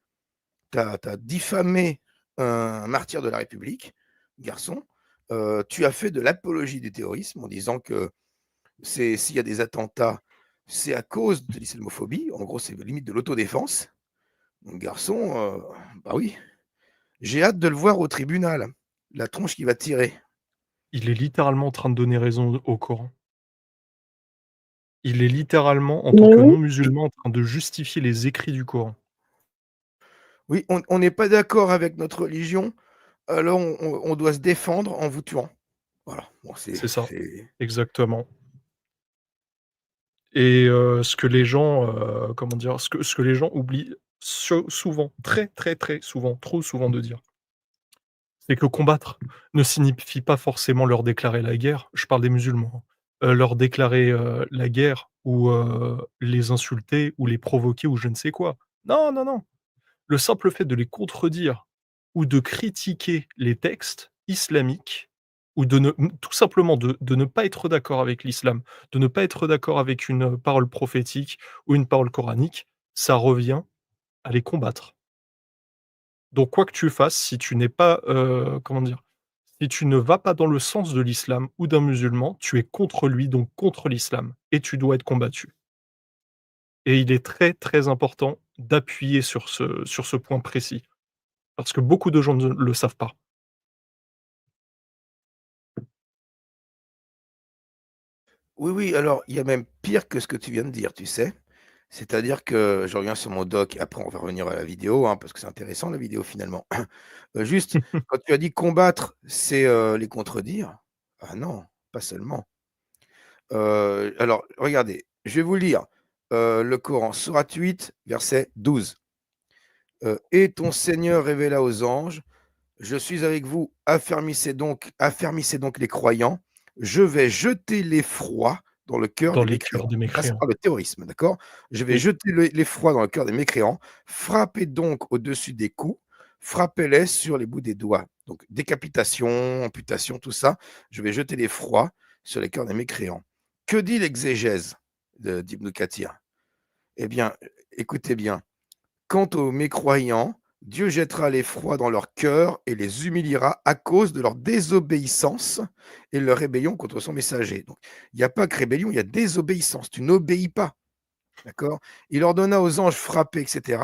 t'as diffamé un martyr de la République, garçon. Tu as fait de l'apologie du terrorisme en disant que s'il y a des attentats, c'est à cause de l'islamophobie. En gros, c'est limite de l'autodéfense. Donc, garçon, bah oui, j'ai hâte de le voir au tribunal, la tronche qu'il va tirer. Il est littéralement en train de donner raison au Coran. Il est littéralement, en tant Mais que oui, non-musulman, en train de justifier les écrits du Coran. Oui, on n'est pas d'accord avec notre religion, alors on doit se défendre en vous tuant. Voilà, bon, C'est ça, exactement. Et ce que les gens, comment dire? Ce que les gens oublient souvent, très, très, très souvent, trop souvent de dire, c'est que combattre ne signifie pas forcément leur déclarer la guerre. Je parle des musulmans, hein. Leur déclarer, la guerre ou les insulter ou les provoquer ou je ne sais quoi. Non, non, non. Le simple fait de les contredire ou de critiquer les textes islamiques ou de ne tout simplement de ne pas être d'accord avec l'islam, de ne pas être d'accord avec une, parole prophétique ou une parole coranique, ça revient à les combattre. Donc quoi que tu fasses, si tu n'es pas, comment dire? Si tu ne vas pas dans le sens de l'islam ou d'un musulman, tu es contre lui, donc contre l'islam et tu dois être combattu. Et il est très, très important d'appuyer sur ce point précis, parce que beaucoup de gens ne le savent pas. Oui, oui, alors il y a même pire que ce que tu viens de dire, tu sais? C'est-à-dire que je reviens sur mon doc, après on va revenir à la vidéo, hein, parce que c'est intéressant la vidéo finalement. Juste, quand tu as dit combattre, c'est, les contredire? Ah non, pas seulement. Alors regardez, je vais vous lire, le Coran, sourate 8, verset 12. Et ton Seigneur révéla aux anges: «Je suis avec vous, affermissez donc les croyants, je vais jeter l'effroi dans le cœur Dans des les cœurs mécréants». des Ça, ça mécréants. parle de terrorisme, d'accord? «Je vais Oui. jeter l'effroi dans le cœur des mécréants, frappez donc au-dessus des coups, frappez-les sur les bouts des doigts». Donc décapitation, amputation, tout ça, je vais jeter l'effroi sur les cœurs des mécréants. Que dit l'exégèse d'Ibn Kathir? Eh bien, écoutez bien. Quant aux mécroyants, Dieu jettera l'effroi dans leur cœur et les humiliera à cause de leur désobéissance et leur rébellion contre son messager. Donc, il n'y a pas que rébellion, il y a désobéissance. Tu n'obéis pas. D'accord? Il ordonna aux anges frappés, etc.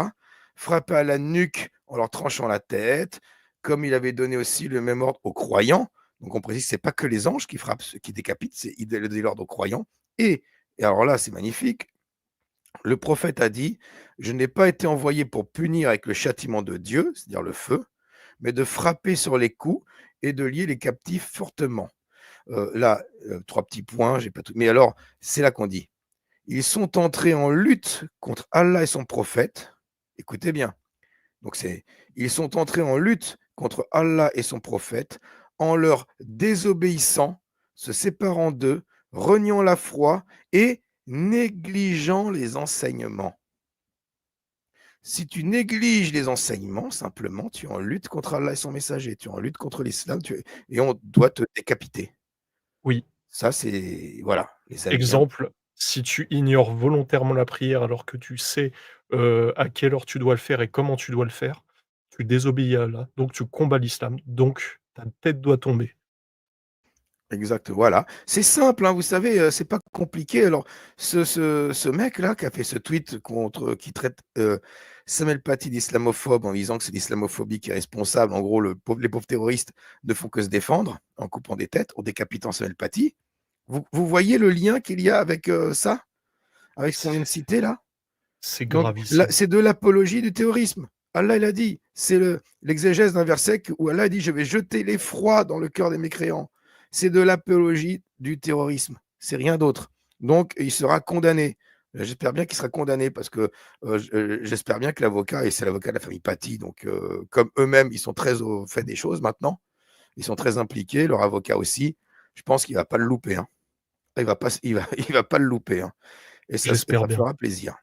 Frapper à la nuque en leur tranchant la tête, comme il avait donné aussi le même ordre aux croyants. Donc, on précise que ce n'est pas que les anges qui frappent, qui décapitent, il donne l'ordre aux croyants. Et alors là, c'est magnifique. Le prophète a dit: «Je n'ai pas été envoyé pour punir avec le châtiment de Dieu», c'est-à-dire le feu, «mais de frapper sur les coups et de lier les captifs fortement». Là, 3 petits points, j'ai pas tout, mais alors, c'est là qu'on dit: «Ils sont entrés en lutte contre Allah et son prophète». Écoutez bien, donc ils sont entrés en lutte contre Allah et son prophète en leur désobéissant, se séparant d'eux, reniant la foi et négligeant les enseignements. Si tu négliges les enseignements, simplement, tu es en lutte contre Allah et son messager, tu es en lutte contre l'islam, et on doit te décapiter. Oui. Ça, c'est voilà, les amis, hein. Exemple, si tu ignores volontairement la prière alors que tu sais, à quelle heure tu dois le faire et comment tu dois le faire, tu désobéis à Allah, donc tu combats l'islam, donc ta tête doit tomber. Exact, voilà. C'est simple, hein, vous savez, c'est pas compliqué. Alors, ce mec-là qui a fait ce tweet qui traite Samuel Paty d'islamophobe en disant que c'est l'islamophobie qui est responsable. En gros, les pauvres terroristes ne font que se défendre en coupant des têtes, en décapitant Samuel Paty. Vous voyez le lien qu'il y a avec ça? Avec ce qu'on vient de citer là? C'est Donc, gravissime. c'est de l'apologie du terrorisme. Allah, il a dit, c'est l'exégèse d'un verset où Allah a dit, je vais jeter l'effroi dans le cœur des mécréants. C'est de l'apologie du terrorisme. C'est rien d'autre. Donc, il sera condamné. J'espère bien qu'il sera condamné parce que j'espère bien que l'avocat, et c'est l'avocat de la famille Paty, donc comme eux-mêmes, ils sont très au fait des choses maintenant, ils sont très impliqués, leur avocat aussi, je pense qu'il ne va pas le louper. Hein. Il va pas le louper. Hein. Et ça fera plaisir.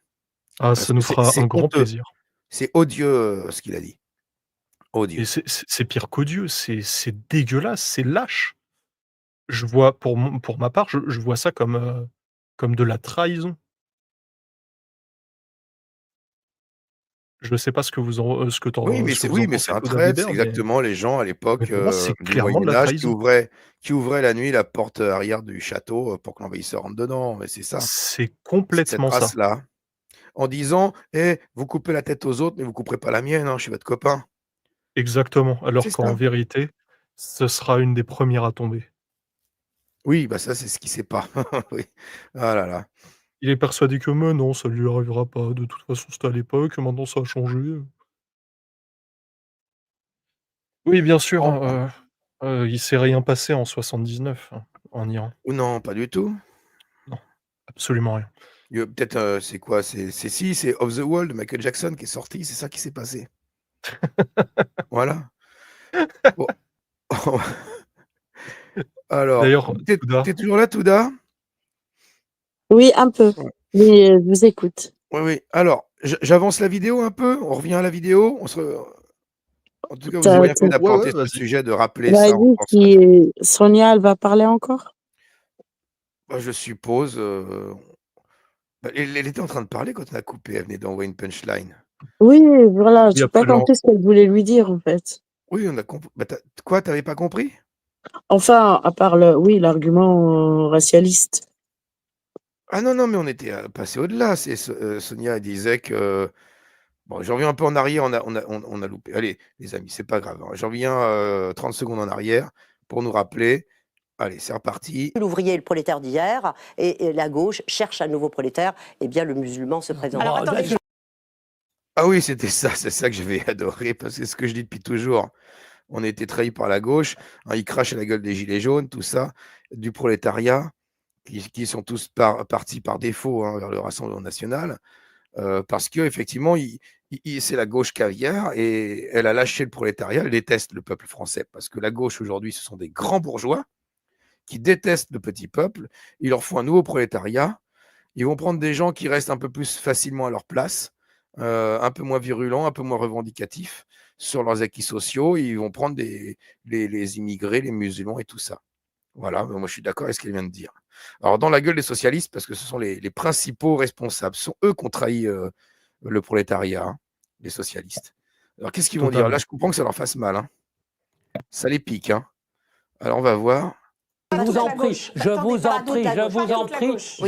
Ah, ça nous fera un grand plaisir. C'est odieux ce qu'il a dit. Odieux. Et c'est pire qu'odieux, c'est dégueulasse, c'est lâche. Je vois, pour ma part, je vois ça comme de la trahison. Je ne sais pas ce que vous en ce que t'en Oui, mais ce que vous en c'est pensez, un Claude traître, c'est Habibert, mais exactement les gens à l'époque pour moi, c'est du clairement de la Moyen-Âge trahison. qui ouvraient la nuit la porte arrière du château pour que l'envahisseur rentre dedans. Mais c'est ça. C'est C'est cette complètement ça. race-là. En disant, vous coupez la tête aux autres, mais vous couperez pas la mienne, hein, je suis votre copain. Exactement, alors C'est qu'en ça. vérité, ce sera une des premières à tomber. Oui, bah ça, c'est ce qu'il sait pas. Oui. Ah là là. Il est persuadé que mais non, ça lui arrivera pas. De toute façon, c'était à l'époque, maintenant ça a changé. Oui, bien sûr, Enfin. il s'est rien passé en 79, hein, en Iran. Ou non, pas du tout. Non, absolument rien. Peut-être, c'est quoi? C'est Off the Wall de Michael Jackson qui est sorti, c'est ça qui s'est passé. Voilà. Bon. Alors, D'ailleurs, t'es Touda, toujours là, Touda? Oui, un peu. Ouais. Mais je vous écoute. Oui, oui. Alors, j'avance la vidéo un peu, on revient à la vidéo. En tout cas, vous T'as avez bien fait ouais, d'apporter ce vas-y. sujet, de rappeler ça. dit si Sonia, elle va parler encore? Bah, je suppose. Elle était en train de parler quand on a coupé. Elle venait d'envoyer une punchline. Oui, voilà, Oui, j'ai pas absolument. compris ce qu'elle voulait lui dire, en fait. Oui, on a compris. Bah, quoi, t'avais pas compris? Enfin, à part l'argument racialiste. Ah non, non, mais on était passé au-delà. Sonia disait que. Bon, je reviens un peu en arrière, on a loupé. Allez, les amis, c'est pas grave. Hein. Je reviens 30 secondes en arrière pour nous rappeler. Allez, c'est reparti. L'ouvrier et le prolétaire d'hier, et la gauche cherche un nouveau prolétaire, et bien le musulman se présente. Alors, attendez, Ah oui, c'était ça, c'est ça que j'avais adoré, parce que c'est ce que je dis depuis toujours. On a été trahis par la gauche, hein, ils crachent à la gueule des gilets jaunes, tout ça, du prolétariat, qui sont tous partis par défaut vers le Rassemblement national, parce qu'effectivement, c'est la gauche caviar, et elle a lâché le prolétariat, elle déteste le peuple français, parce que la gauche aujourd'hui, ce sont des grands bourgeois qui détestent le petit peuple, ils leur font un nouveau prolétariat, ils vont prendre des gens qui restent un peu plus facilement à leur place, un peu moins virulents, un peu moins revendicatifs sur leurs acquis sociaux. Ils vont prendre les immigrés, les musulmans et tout ça. Voilà, moi je suis d'accord avec ce qu'elle vient de dire. Alors, dans la gueule des socialistes, parce que ce sont les principaux responsables, ce sont eux qui ont trahi le prolétariat, hein, les socialistes. Alors, qu'est-ce qu'ils vont dire? Là, je comprends que ça leur fasse mal. Hein. Ça les pique. Hein. Alors, on va voir. Je vous en prie, je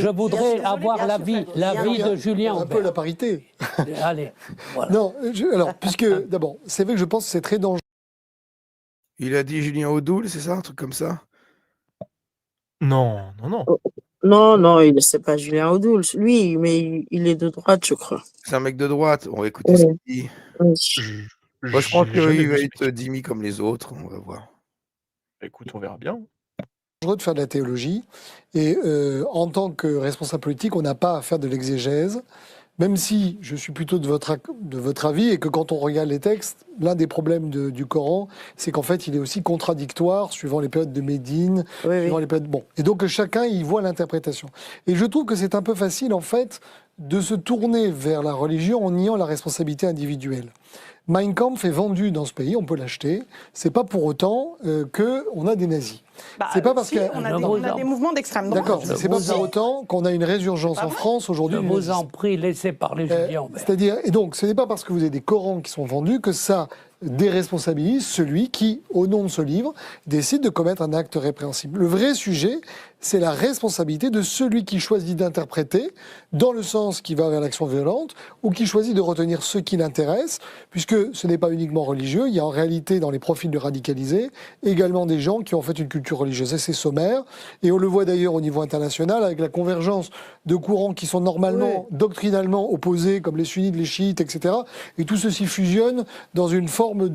voudrais avoir l'avis de Julien Aubert. Un peu la parité. Allez, voilà. Non, alors, puisque, d'abord, c'est vrai que je pense que c'est très dangereux. Il a dit Julien Audoul, c'est ça? Un truc comme ça? Non, non, non. Non, c'est pas Julien Audoul. Lui, mais il est de droite, je crois. C'est un mec de droite. On va écouter ce qu'il dit. Moi, je pense qu'il va être dimi comme les autres. On va voir. Écoute, on verra bien. De faire de la théologie. Et en tant que responsable politique, on n'a pas à faire de l'exégèse. Même si je suis plutôt de votre avis et que quand on regarde les textes, l'un des problèmes du Coran, c'est qu'en fait, il est aussi contradictoire suivant les périodes de Médine, suivant les périodes... Bon. Et donc, chacun y voit l'interprétation. Et je trouve que c'est un peu facile, en fait, de se tourner vers la religion en niant la responsabilité individuelle. Mein Kampf est vendu dans ce pays, on peut l'acheter. C'est pas pour autant qu'on a des nazis. C'est pas parce qu'on a des mouvements d'extrême droite. D'accord, c'est pas pour autant qu'on a une résurgence en France aujourd'hui. Je vous en prie, laissez parler Julien Aubert. C'est-à-dire, et donc, ce n'est pas parce que vous avez des Corans qui sont vendus que ça déresponsabilise celui qui, au nom de ce livre, décide de commettre un acte répréhensible. Le vrai sujet, c'est la responsabilité de celui qui choisit d'interpréter dans le sens qui va vers l'action violente ou qui choisit de retenir ce qui l'intéresse, puisque ce n'est pas uniquement religieux, il y a en réalité dans les profils de radicalisés également des gens qui ont fait une culture religieuse assez sommaire, et on le voit d'ailleurs au niveau international avec la convergence de courants qui sont normalement doctrinalement opposés, comme les sunnites, les chiites, etc. Et tout ceci fusionne dans une forme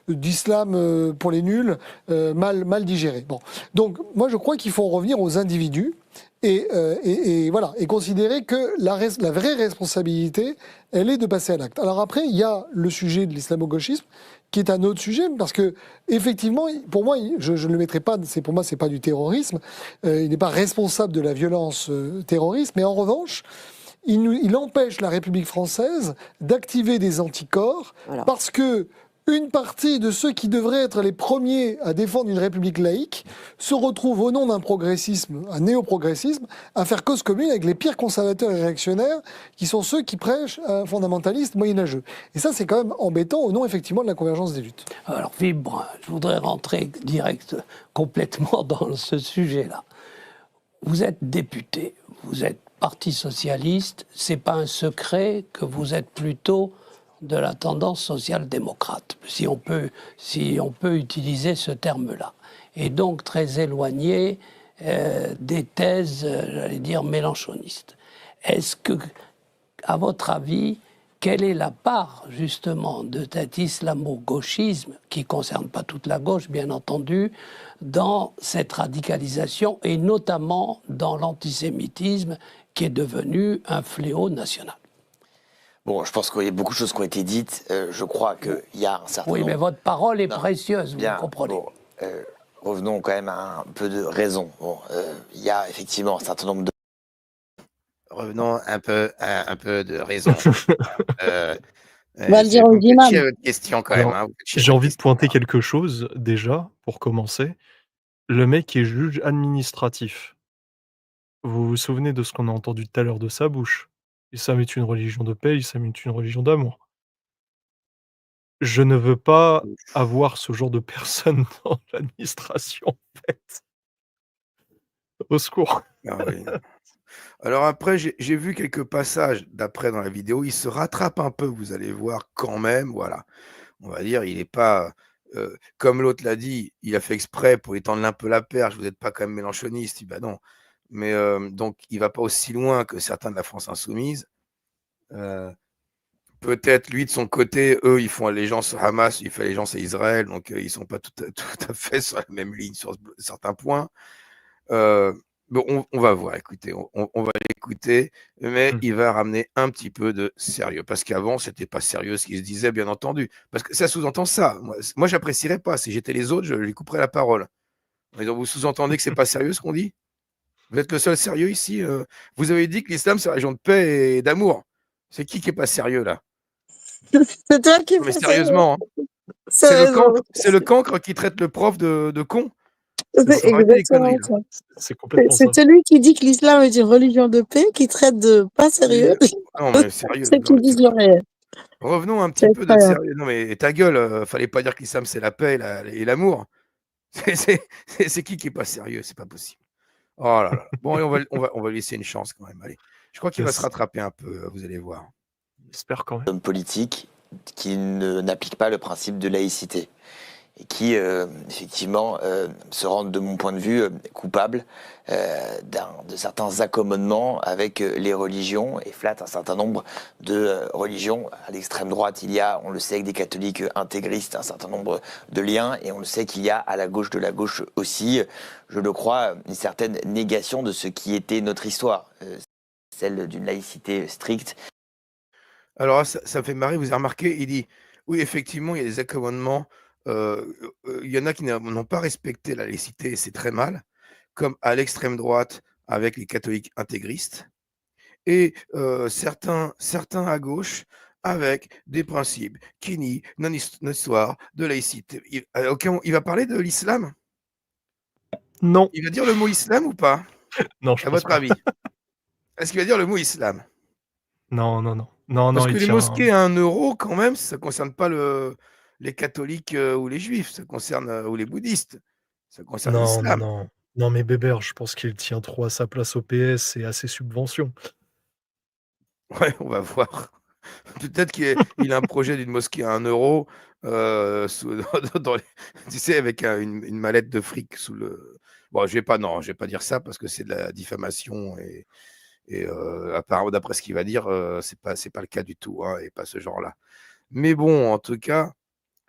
d'islam pour les nuls, mal digéré. Bon. Donc moi je crois qu'il faut en revenir aux individus et voilà, et considérer que la vraie responsabilité, elle est de passer à l'acte. Alors après, il y a le sujet de l'islamo-gauchisme, qui est un autre sujet, parce que effectivement, pour moi, je ne le mettrai pas, pour moi, c'est pas du terrorisme, il n'est pas responsable de la violence terroriste, mais en revanche, il empêche la République française d'activer des anticorps, parce que une partie de ceux qui devraient être les premiers à défendre une république laïque se retrouvent au nom d'un progressisme, un néo-progressisme, à faire cause commune avec les pires conservateurs et réactionnaires, qui sont ceux qui prêchent un fondamentaliste moyenâgeux. Et ça, c'est quand même embêtant au nom, effectivement, de la convergence des luttes. Alors, Philippe Brun, je voudrais rentrer direct, complètement dans ce sujet-là. Vous êtes député, vous êtes Parti socialiste, c'est pas un secret que vous êtes plutôt de la tendance social-démocrate, si on peut utiliser ce terme-là, et donc très éloigné des thèses, j'allais dire, mélenchonistes. Est-ce que, à votre avis, quelle est la part, justement, de cet islamo-gauchisme, qui ne concerne pas toute la gauche, bien entendu, dans cette radicalisation, et notamment dans l'antisémitisme, qui est devenu un fléau national? Bon, je pense qu'il y a beaucoup de choses qui ont été dites. Je crois qu'il y a un certain nombre... Oui, mais votre parole est précieuse, vous comprenez. Bon, revenons quand même à un peu de raison. Bon, il y a effectivement un certain nombre de... Revenons un peu de raison. On va le dire aux imams. Votre question quand même. J'ai envie de pointer quelque chose, déjà, pour commencer. Le mec est juge administratif. Vous vous souvenez de ce qu'on a entendu tout à l'heure de sa bouche? L'islam est une religion de paix, l'islam est une religion d'amour. Je ne veux pas avoir ce genre de personne dans l'administration, en fait. Au secours. Ah oui. Alors après, j'ai vu quelques passages d'après dans la vidéo, il se rattrape un peu, vous allez voir quand même, voilà. On va dire, il n'est pas, comme l'autre l'a dit, il a fait exprès pour étendre un peu la perche, vous n'êtes pas quand même mélenchoniste, il dit, bah non. Mais donc, il ne va pas aussi loin que certains de la France insoumise. Peut-être, lui, de son côté, eux, ils font allégeance au Hamas, il fait allégeance à Israël, donc ils ne sont pas tout à fait sur la même ligne sur certains points. Bon, on va voir, écoutez, on va l'écouter, mais il va ramener un petit peu de sérieux, parce qu'avant, c'était pas sérieux ce qu'il se disait, bien entendu, parce que ça sous-entend ça. Moi j'apprécierais pas, si j'étais les autres, je lui couperais la parole. Vous sous-entendez que c'est pas sérieux ce qu'on dit? Vous êtes le seul sérieux ici? Vous avez dit que l'islam, c'est la religion de paix et d'amour. C'est qui est pas sérieux, là? C'est toi qui es Mais pas sérieusement, hein. sérieux. C'est le cancre qui traite le prof de con. C'est exactement ça. C'est complètement ça. C'est celui qui dit que l'islam est une religion de paix, qui traite de pas sérieux. Non, mais sérieux. C'est qui disent le réel. Revenons un petit peu de sérieux. Non, mais ta gueule, fallait pas dire que l'islam c'est la paix et l'amour. C'est qui est pas sérieux, c'est pas possible. Oh là là. Bon, allez, on va lui laisser une chance quand même. Allez. Je crois qu'il va se rattraper un peu, vous allez voir. J'espère quand même. Homme politique qui n'applique pas le principe de laïcité et qui, effectivement, se rendent, de mon point de vue, coupables de certains accommodements avec les religions et flattent un certain nombre de religions. À l'extrême droite, il y a, on le sait, avec des catholiques intégristes, un certain nombre de liens, et on le sait qu'il y a à la gauche de la gauche aussi, je le crois, une certaine négation de ce qui était notre histoire, celle d'une laïcité stricte. Alors, ça me fait marrer, vous avez remarqué, il dit, oui, effectivement, il y a des accommodements. Il y en a qui n'ont pas respecté la laïcité, c'est très mal, comme à l'extrême droite avec les catholiques intégristes, et certains à gauche avec des principes qui nient notre histoire de laïcité. Il va parler de l'islam? Non. Il va dire le mot islam ou pas? Non, je À pense votre pas. avis? Est-ce qu'il va dire le mot islam? Non. Parce que les mosquées à 1 € quand même, ça ne concerne pas les catholiques ou les juifs, ça concerne ou les bouddhistes, ça concerne Non, non, l'islam. non. Non, mais Bébert, je pense qu'il tient trop à sa place au PS et à ses subventions. Ouais, on va voir. Peut-être qu'il a un projet d'une mosquée à 1 euro, tu sais, avec une mallette de fric sous le. Bon, non, je vais pas dire ça parce que c'est de la diffamation et apparemment, d'après ce qu'il va dire, c'est pas le cas du tout, hein, et pas ce genre-là. Mais bon, en tout cas,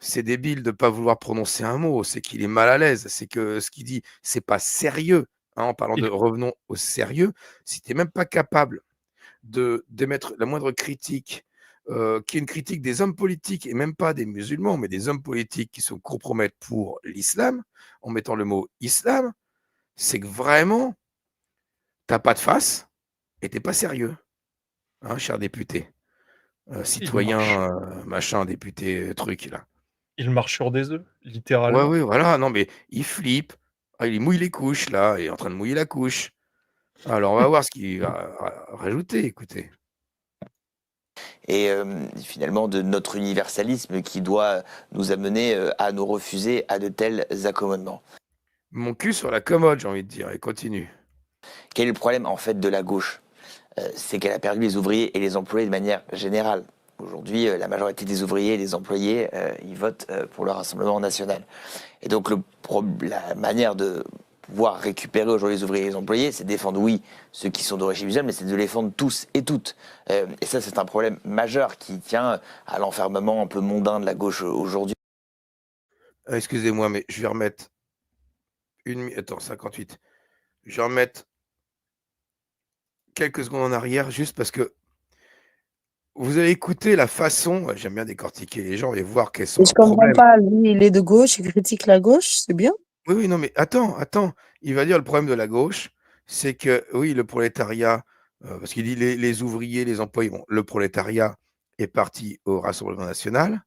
c'est débile de ne pas vouloir prononcer un mot, c'est qu'il est mal à l'aise, c'est que ce qu'il dit, c'est pas sérieux, hein, en parlant de revenons au sérieux, si tu n'es même pas capable d'émettre la moindre critique, qui est une critique des hommes politiques et même pas des musulmans, mais des hommes politiques qui se compromettent pour l'islam, en mettant le mot islam, c'est que vraiment, tu n'as pas de face et tu n'es pas sérieux, hein, cher député, citoyen, machin, député, truc, là. Il marche sur des œufs, Ouais, littéralement. oui, voilà, non, mais il flippe, il mouille les couches, là, il est en train de mouiller la couche. Alors, on va voir ce qu'il va rajouter, écoutez. Et finalement de notre universalisme qui doit nous amener à nous refuser à de tels accommodements. Mon cul sur la commode, j'ai envie de dire, et continue. Quel est le problème en fait de la gauche? C'est qu'elle a perdu les ouvriers et les employés de manière générale. Aujourd'hui, la majorité des ouvriers et des employés, ils votent pour le Rassemblement national. Et donc la manière de pouvoir récupérer aujourd'hui les ouvriers et les employés, c'est défendre, oui, ceux qui sont d'origine musulmane, mais c'est de les défendre tous et toutes. Et ça, c'est un problème majeur qui tient à l'enfermement un peu mondain de la gauche aujourd'hui. Excusez-moi, mais je vais remettre Attends, 58. Je vais remettre quelques secondes en arrière, juste parce que vous allez écouter la façon, j'aime bien décortiquer les gens et voir quels sont Mais je leurs comprends problèmes. pas, lui, il est de gauche, il critique la gauche, c'est bien. Oui, oui, non, mais attends. Il va dire le problème de la gauche, c'est que, oui, le prolétariat, parce qu'il dit les ouvriers, les employés, bon, le prolétariat est parti au Rassemblement national.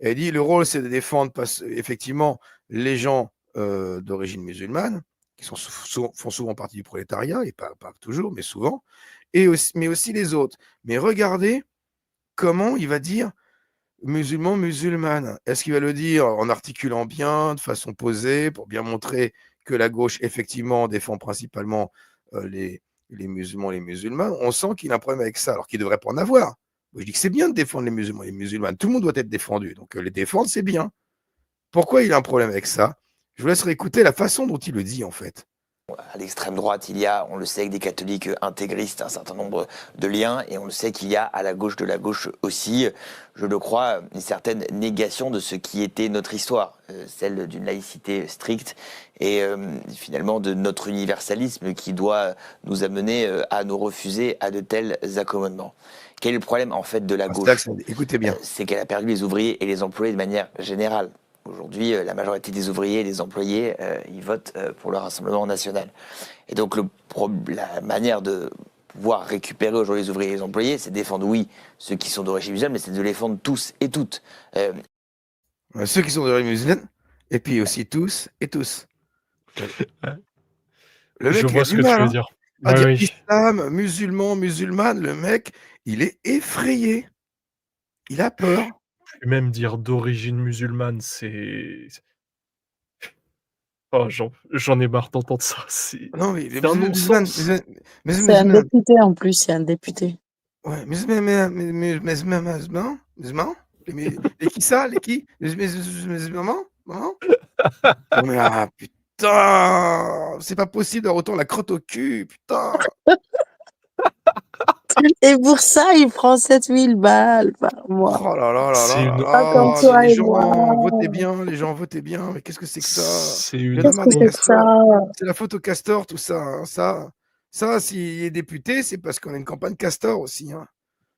Et il dit le rôle, c'est de défendre effectivement les gens d'origine musulmane, qui font souvent partie du prolétariat, et pas toujours, mais souvent, mais aussi les autres. Mais regardez comment il va dire musulman, musulmane. Est-ce qu'il va le dire en articulant bien, de façon posée, pour bien montrer que la gauche, effectivement, défend principalement les musulmans et les musulmanes? On sent qu'il a un problème avec ça, alors qu'il ne devrait pas en avoir. Moi, je dis que c'est bien de défendre les musulmans et les musulmanes. Tout le monde doit être défendu. Donc, les défendre, c'est bien. Pourquoi il a un problème avec ça? Je vous laisserai écouter la façon dont il le dit, en fait. À l'extrême droite, il y a, on le sait, avec des catholiques intégristes, un certain nombre de liens, et on le sait qu'il y a à la gauche de la gauche aussi, je le crois, une certaine négation de ce qui était notre histoire, celle d'une laïcité stricte, et finalement de notre universalisme qui doit nous amener à nous refuser à de tels accommodements. Quel est le problème en fait de la gauche? Écoutez bien. C'est qu'elle a perdu les ouvriers et les employés de manière générale. Aujourd'hui, la majorité des ouvriers et des employés, ils votent pour le Rassemblement national. Et donc, la manière de pouvoir récupérer aujourd'hui les ouvriers et les employés, c'est défendre, oui, ceux qui sont d'origine musulmane, mais c'est de les défendre tous et toutes. Ceux qui sont d'origine musulmane, et puis aussi tous et tous. Le mec, Je vois ce que tu veux dire. À dire Oui. islam, musulman, musulmane, le mec, il est effrayé. Il a peur. Puis même dire d'origine musulmane, c'est oh, j'en ai marre d'entendre ça. C'est Non, mais un non-sens. C'est un député en plus, c'est un député. Ouais, musulman. Les qui ça? Les qui? Musulmans? Mais ah putain! C'est pas possible d'avoir autant la crotte au cul, putain! Et pour ça, il prend 7000 balles par mois. Oh là là là là là Pas comme là! toi Les et gens, moi. votez bien, les gens, votez bien. Mais qu'est-ce que c'est que ça? C'est Il y une en a Qu'est-ce marre que des c'est que castors. ça? C'est la faute aux castors, tout ça, hein. Ça, s'il est député, c'est parce qu'on a une campagne castor aussi, hein.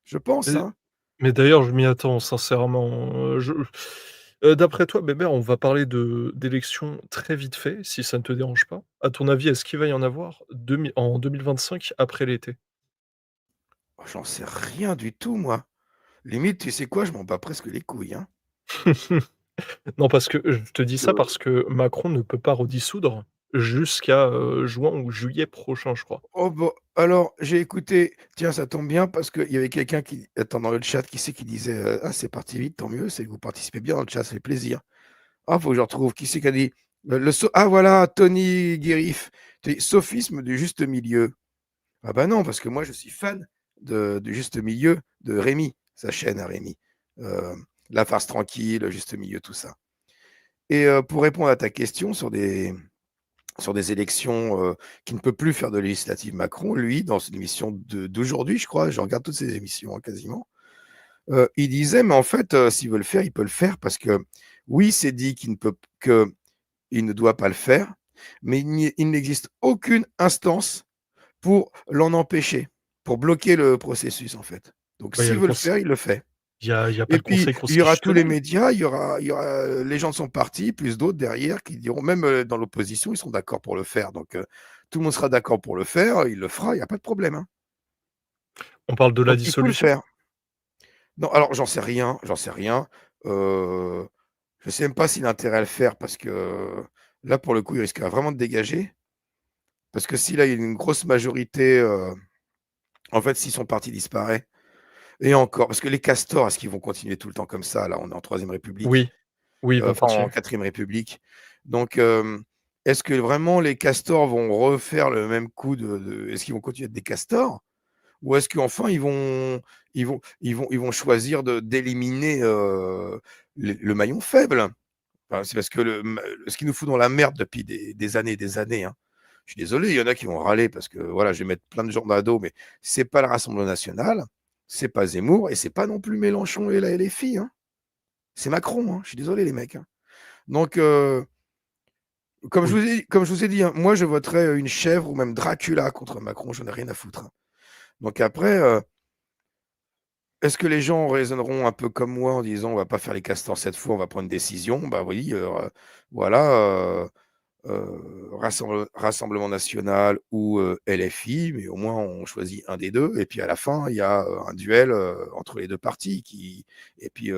Je pense, hein. Mais d'ailleurs, je m'y attends sincèrement. D'après toi, Bébert, on va parler d'élections très vite fait, si ça ne te dérange pas. À ton avis, est-ce qu'il va y en avoir en 2025 après l'été? Oh, j'en sais rien du tout, moi. Limite, tu sais quoi? Je m'en bats presque les couilles, hein. Non, parce que je te dis ça parce que Macron ne peut pas redissoudre jusqu'à, juin ou juillet prochain, je crois. Oh bah, alors j'ai écouté, tiens, ça tombe bien parce qu'il y avait quelqu'un qui attends dans le chat, qui disait, «Ah c'est parti vite, tant mieux, c'est que vous participez bien dans le chat, ça fait plaisir». Ah, faut que je retrouve, qui c'est qui a dit? Ah voilà, Tony Guérif, sophisme du juste milieu. Ah bah non, parce que moi je suis fan du juste milieu de Rémi, sa chaîne à Rémi. La farce tranquille, le juste milieu, tout ça. Et pour répondre à ta question sur des élections, qui ne peut plus faire de législative Macron, lui, dans une émission d'aujourd'hui, je crois, je regarde toutes ses émissions, hein, quasiment, il disait: «Mais en fait, s'il veut le faire, il peut le faire parce que, oui, c'est dit qu'il ne doit pas le faire, mais il n'existe aucune instance pour l'en empêcher, pour bloquer le processus, en fait. Donc Bah, il y a s'il le veut le conse faire, il le fait». il y a pas Et le puis, Conseil il y aura tous les constitutionnel? médias, il y aura les gens de son parti, plus d'autres derrière qui diront, même dans l'opposition, ils sont d'accord pour le faire. Donc, tout le monde sera d'accord pour le faire, il le fera, il n'y a pas de problème, hein. On parle de la Donc, il faut le dissolution? faire. Non, alors, j'en sais rien, j'en sais rien. Je sais même pas s'il a intérêt à le faire parce que là, pour le coup, il risquera vraiment de dégager. Parce que s'il a une grosse majorité, en fait, si son parti disparaît, et encore, parce que les castors, est-ce qu'ils vont continuer tout le temps comme ça? Là, on est en Troisième République. Oui, oui, ils vont Enfin en continuer. 4ème République. Donc, est-ce que vraiment les castors vont refaire le même coup est-ce qu'ils vont continuer à être des castors? Ou est-ce qu'enfin ils vont choisir d'éliminer, le maillon faible? Enfin, c'est parce que ce qui nous fout dans la merde depuis des années et des années, hein. Je suis désolé, il y en a qui vont râler parce que voilà, je vais mettre plein de gens dans la dos, mais c'est pas le Rassemblement national, c'est pas Zemmour et c'est pas non plus Mélenchon et la LFI, hein. C'est Macron, hein. Je suis désolé les mecs, hein. Donc, comme Oui. je vous ai dit, hein, moi je voterais une chèvre ou même Dracula contre Macron, j'en ai rien à foutre, hein. Donc après, est-ce que les gens raisonneront un peu comme moi en disant: «On va pas faire les castors cette fois, on va prendre une décision»? Bah oui, voilà, Rassemblement national ou LFI, mais au moins on choisit un des 2 et puis à la fin, il y a, un duel, entre les 2 partis et puis,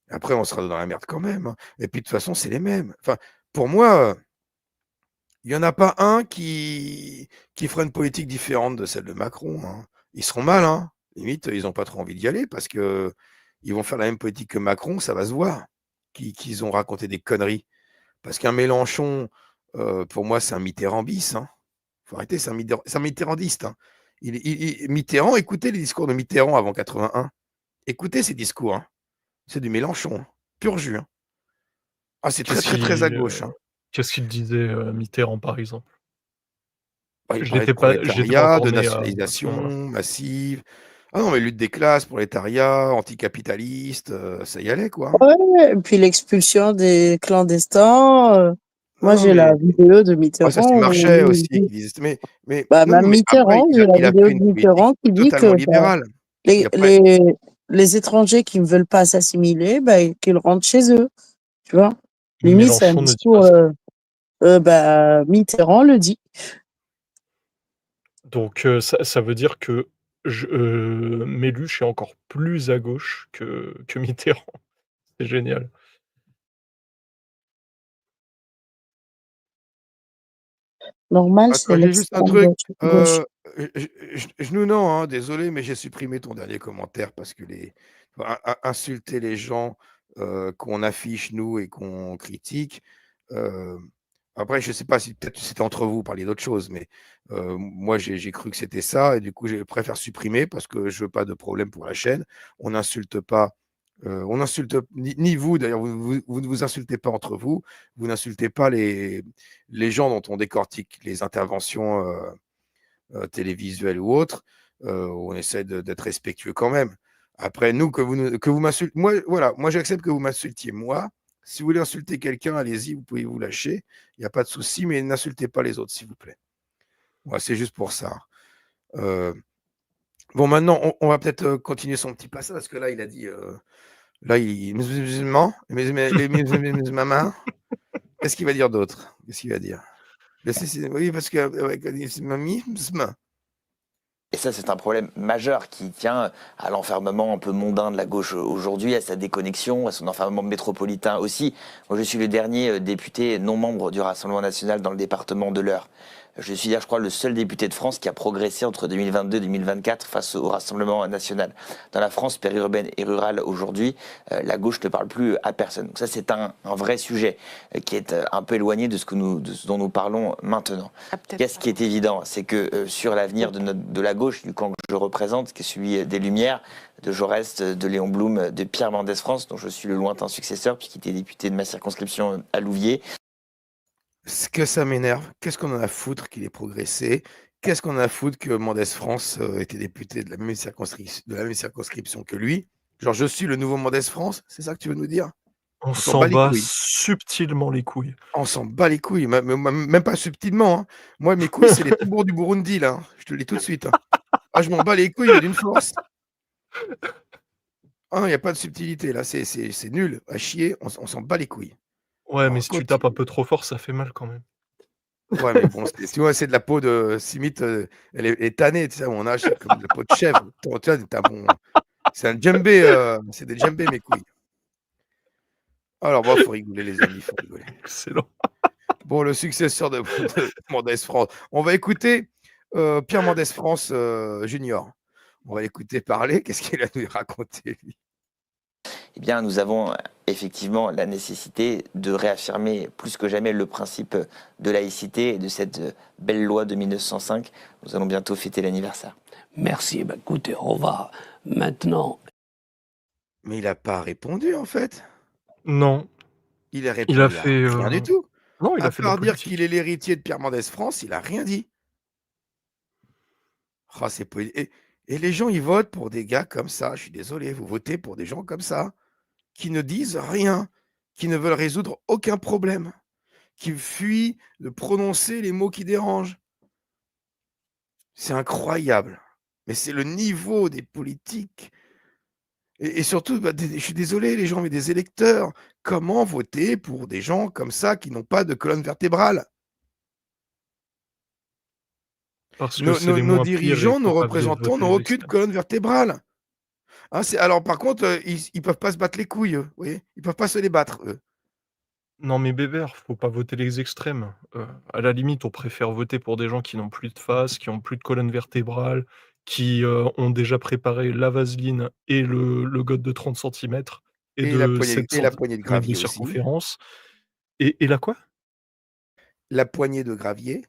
après on sera dans la merde quand même, hein, et puis de toute façon, c'est les mêmes. Enfin, pour moi, il y en a pas un qui fera une politique différente de celle de Macron, hein. Ils seront malins, limite, ils ont pas trop envie d'y aller parce qu'ils vont faire la même politique que Macron, ça va se voir, qu'ils ont raconté des conneries. Parce qu'un Mélenchon, pour moi, c'est un Mitterrand bis, hein. Faut arrêter, c'est un mitterrandiste, hein. Mitterrand, écoutez les discours de Mitterrand avant 81. Écoutez ces discours, hein. C'est du Mélenchon, hein, pur jus, hein. Ah, c'est très, Qu'est-ce très, très à qu'il, gauche, hein. qu'est-ce qu'il disait, Mitterrand, par exemple? Bah, il parlait de Je n'étais pas prolétariat, encore de né à ce moment-là. nationalisation massive. Ah non, mais lutte des classes, prolétariat, anticapitaliste, ça y allait, quoi, hein. Ouais, et puis l'expulsion des clandestins. Non, Moi, non, j'ai mais la vidéo de ça, Mitterrand c'est où Marchais aussi il qui dit, disait mais bah, non, même mais après, Mitterrand, j'ai la il a vidéo pris de une politique Mitterrand qui dit totalement que bah, libérale. Il les, a pas les, les étrangers qui ne veulent pas s'assimiler, bah, qu'ils rentrent chez eux. Tu vois? Limite, c'est un Mélenchon ne dit pas discours, ça. bah, Mitterrand le dit. Donc ça veut dire que Méluche est encore plus à gauche que Mitterrand. C'est génial. Normal, c'est Attends, j'ai juste un l'extrême truc, gauche. Genounon, hein, désolé, mais j'ai supprimé ton dernier commentaire parce que insulter les gens, qu'on affiche nous et qu'on critique, heu, après je sais pas si peut-être c'était entre vous, vous parliez d'autre chose, mais moi j'ai cru que c'était ça et du coup je préfère supprimer parce que je veux pas de problème pour la chaîne. On n'insulte pas, on insulte ni vous d'ailleurs, vous ne vous insultez pas entre vous, vous n'insultez pas les gens dont on décortique les interventions, télévisuelles ou autres, on essaie d'être respectueux quand même. Après nous, que vous m'insultez moi voilà, moi j'accepte que vous m'insultiez moi. Si vous voulez insulter quelqu'un, allez-y, vous pouvez vous lâcher, il y a pas de souci, mais n'insultez pas les autres, s'il vous plaît. Voilà, c'est juste pour ça. Bon maintenant on va peut-être, continuer son petit passage parce que là il a dit, là il musulman, les musulmans. Qu'est-ce qu'il va dire d'autre? Qu'est-ce qu'il va dire? Oui, parce que avec l'islamisme. Et ça, c'est un problème majeur qui tient à l'enfermement un peu mondain de la gauche aujourd'hui, à sa déconnexion, à son enfermement métropolitain aussi. Moi, je suis le dernier député non membre du Rassemblement national dans le département de l'Eure. Je suis, je crois, le seul député de France qui a progressé entre 2022 et 2024 face au Rassemblement national. Dans la France périurbaine et rurale aujourd'hui, la gauche ne parle plus à personne. Donc ça, c'est un vrai sujet qui est un peu éloigné de ce dont nous parlons maintenant. Qu'est-ce qui est évident, c'est que sur l'avenir de la gauche, du camp que je représente, qui est celui des Lumières, de Jaurès, de Léon Blum, de Pierre Mendès France, dont je suis le lointain successeur, puisqu'il était député de ma circonscription à Louviers. Ce que ça m'énerve, qu'est-ce qu'on en a à foutre qu'il ait progressé? Qu'est-ce qu'on a à foutre que Mendès France était député de la même circonscription que lui? Genre, je suis le nouveau Mendès France, c'est ça que tu veux nous dire? On s'en bat subtilement les couilles. On s'en bat les couilles, même pas subtilement. Hein. Moi, mes couilles, c'est les tambours du Burundi, là. Je te le dis tout de suite. Hein. Ah, je m'en bats les couilles, mais d'une force. Il n'y a pas de subtilité, là. C'est nul. À chier, on s'en bat les couilles. Ouais, alors, mais si tu tapes un peu trop fort, ça fait mal quand même. Ouais, mais bon, tu vois, c'est de la peau de Simite, elle est tannée, tu sais, mon âge, c'est comme de la peau de chèvre. C'est un djembé, c'est des djembés, mes couilles. Alors, bon, faut rigoler, les amis, faut rigoler. Excellent. Bon, le successeur de Mendès France. On va écouter Pierre Mendès France Junior. On va l'écouter parler. Qu'est-ce qu'il a à nous raconter, lui? Eh bien, nous avons effectivement la nécessité de réaffirmer plus que jamais le principe de laïcité et de cette belle loi de 1905. Nous allons bientôt fêter l'anniversaire. Merci. Ben, écoutez, on va maintenant... Mais il n'a pas répondu, en fait. Non. Il a répondu à rien du tout. Non, il a à fait part dire qu'il est l'héritier de Pierre Mendès France, il n'a rien dit. Oh, c'est et les gens, ils votent pour des gars comme ça. Je suis désolé, vous votez pour des gens comme ça, qui ne disent rien, qui ne veulent résoudre aucun problème, qui fuient de prononcer les mots qui dérangent. C'est incroyable. Mais c'est le niveau des politiques. Et surtout, je suis désolé, les gens, mais des électeurs, comment voter pour des gens comme ça qui n'ont pas de colonne vertébrale? Parce que nos dirigeants, nos représentants n'ont aucune colonne vertébrale. Hein, alors, par contre, ils ne peuvent pas se battre les couilles, vous voyez, ils ne peuvent pas se les battre, eux. Non, mais Bébert, faut pas voter les extrêmes. À la limite, on préfère voter pour des gens qui n'ont plus de face, qui n'ont plus de colonne vertébrale, qui ont déjà préparé la vaseline et le god de 30 cm et la de poignée de gravier de circonférence. Et la quoi? La poignée de gravier.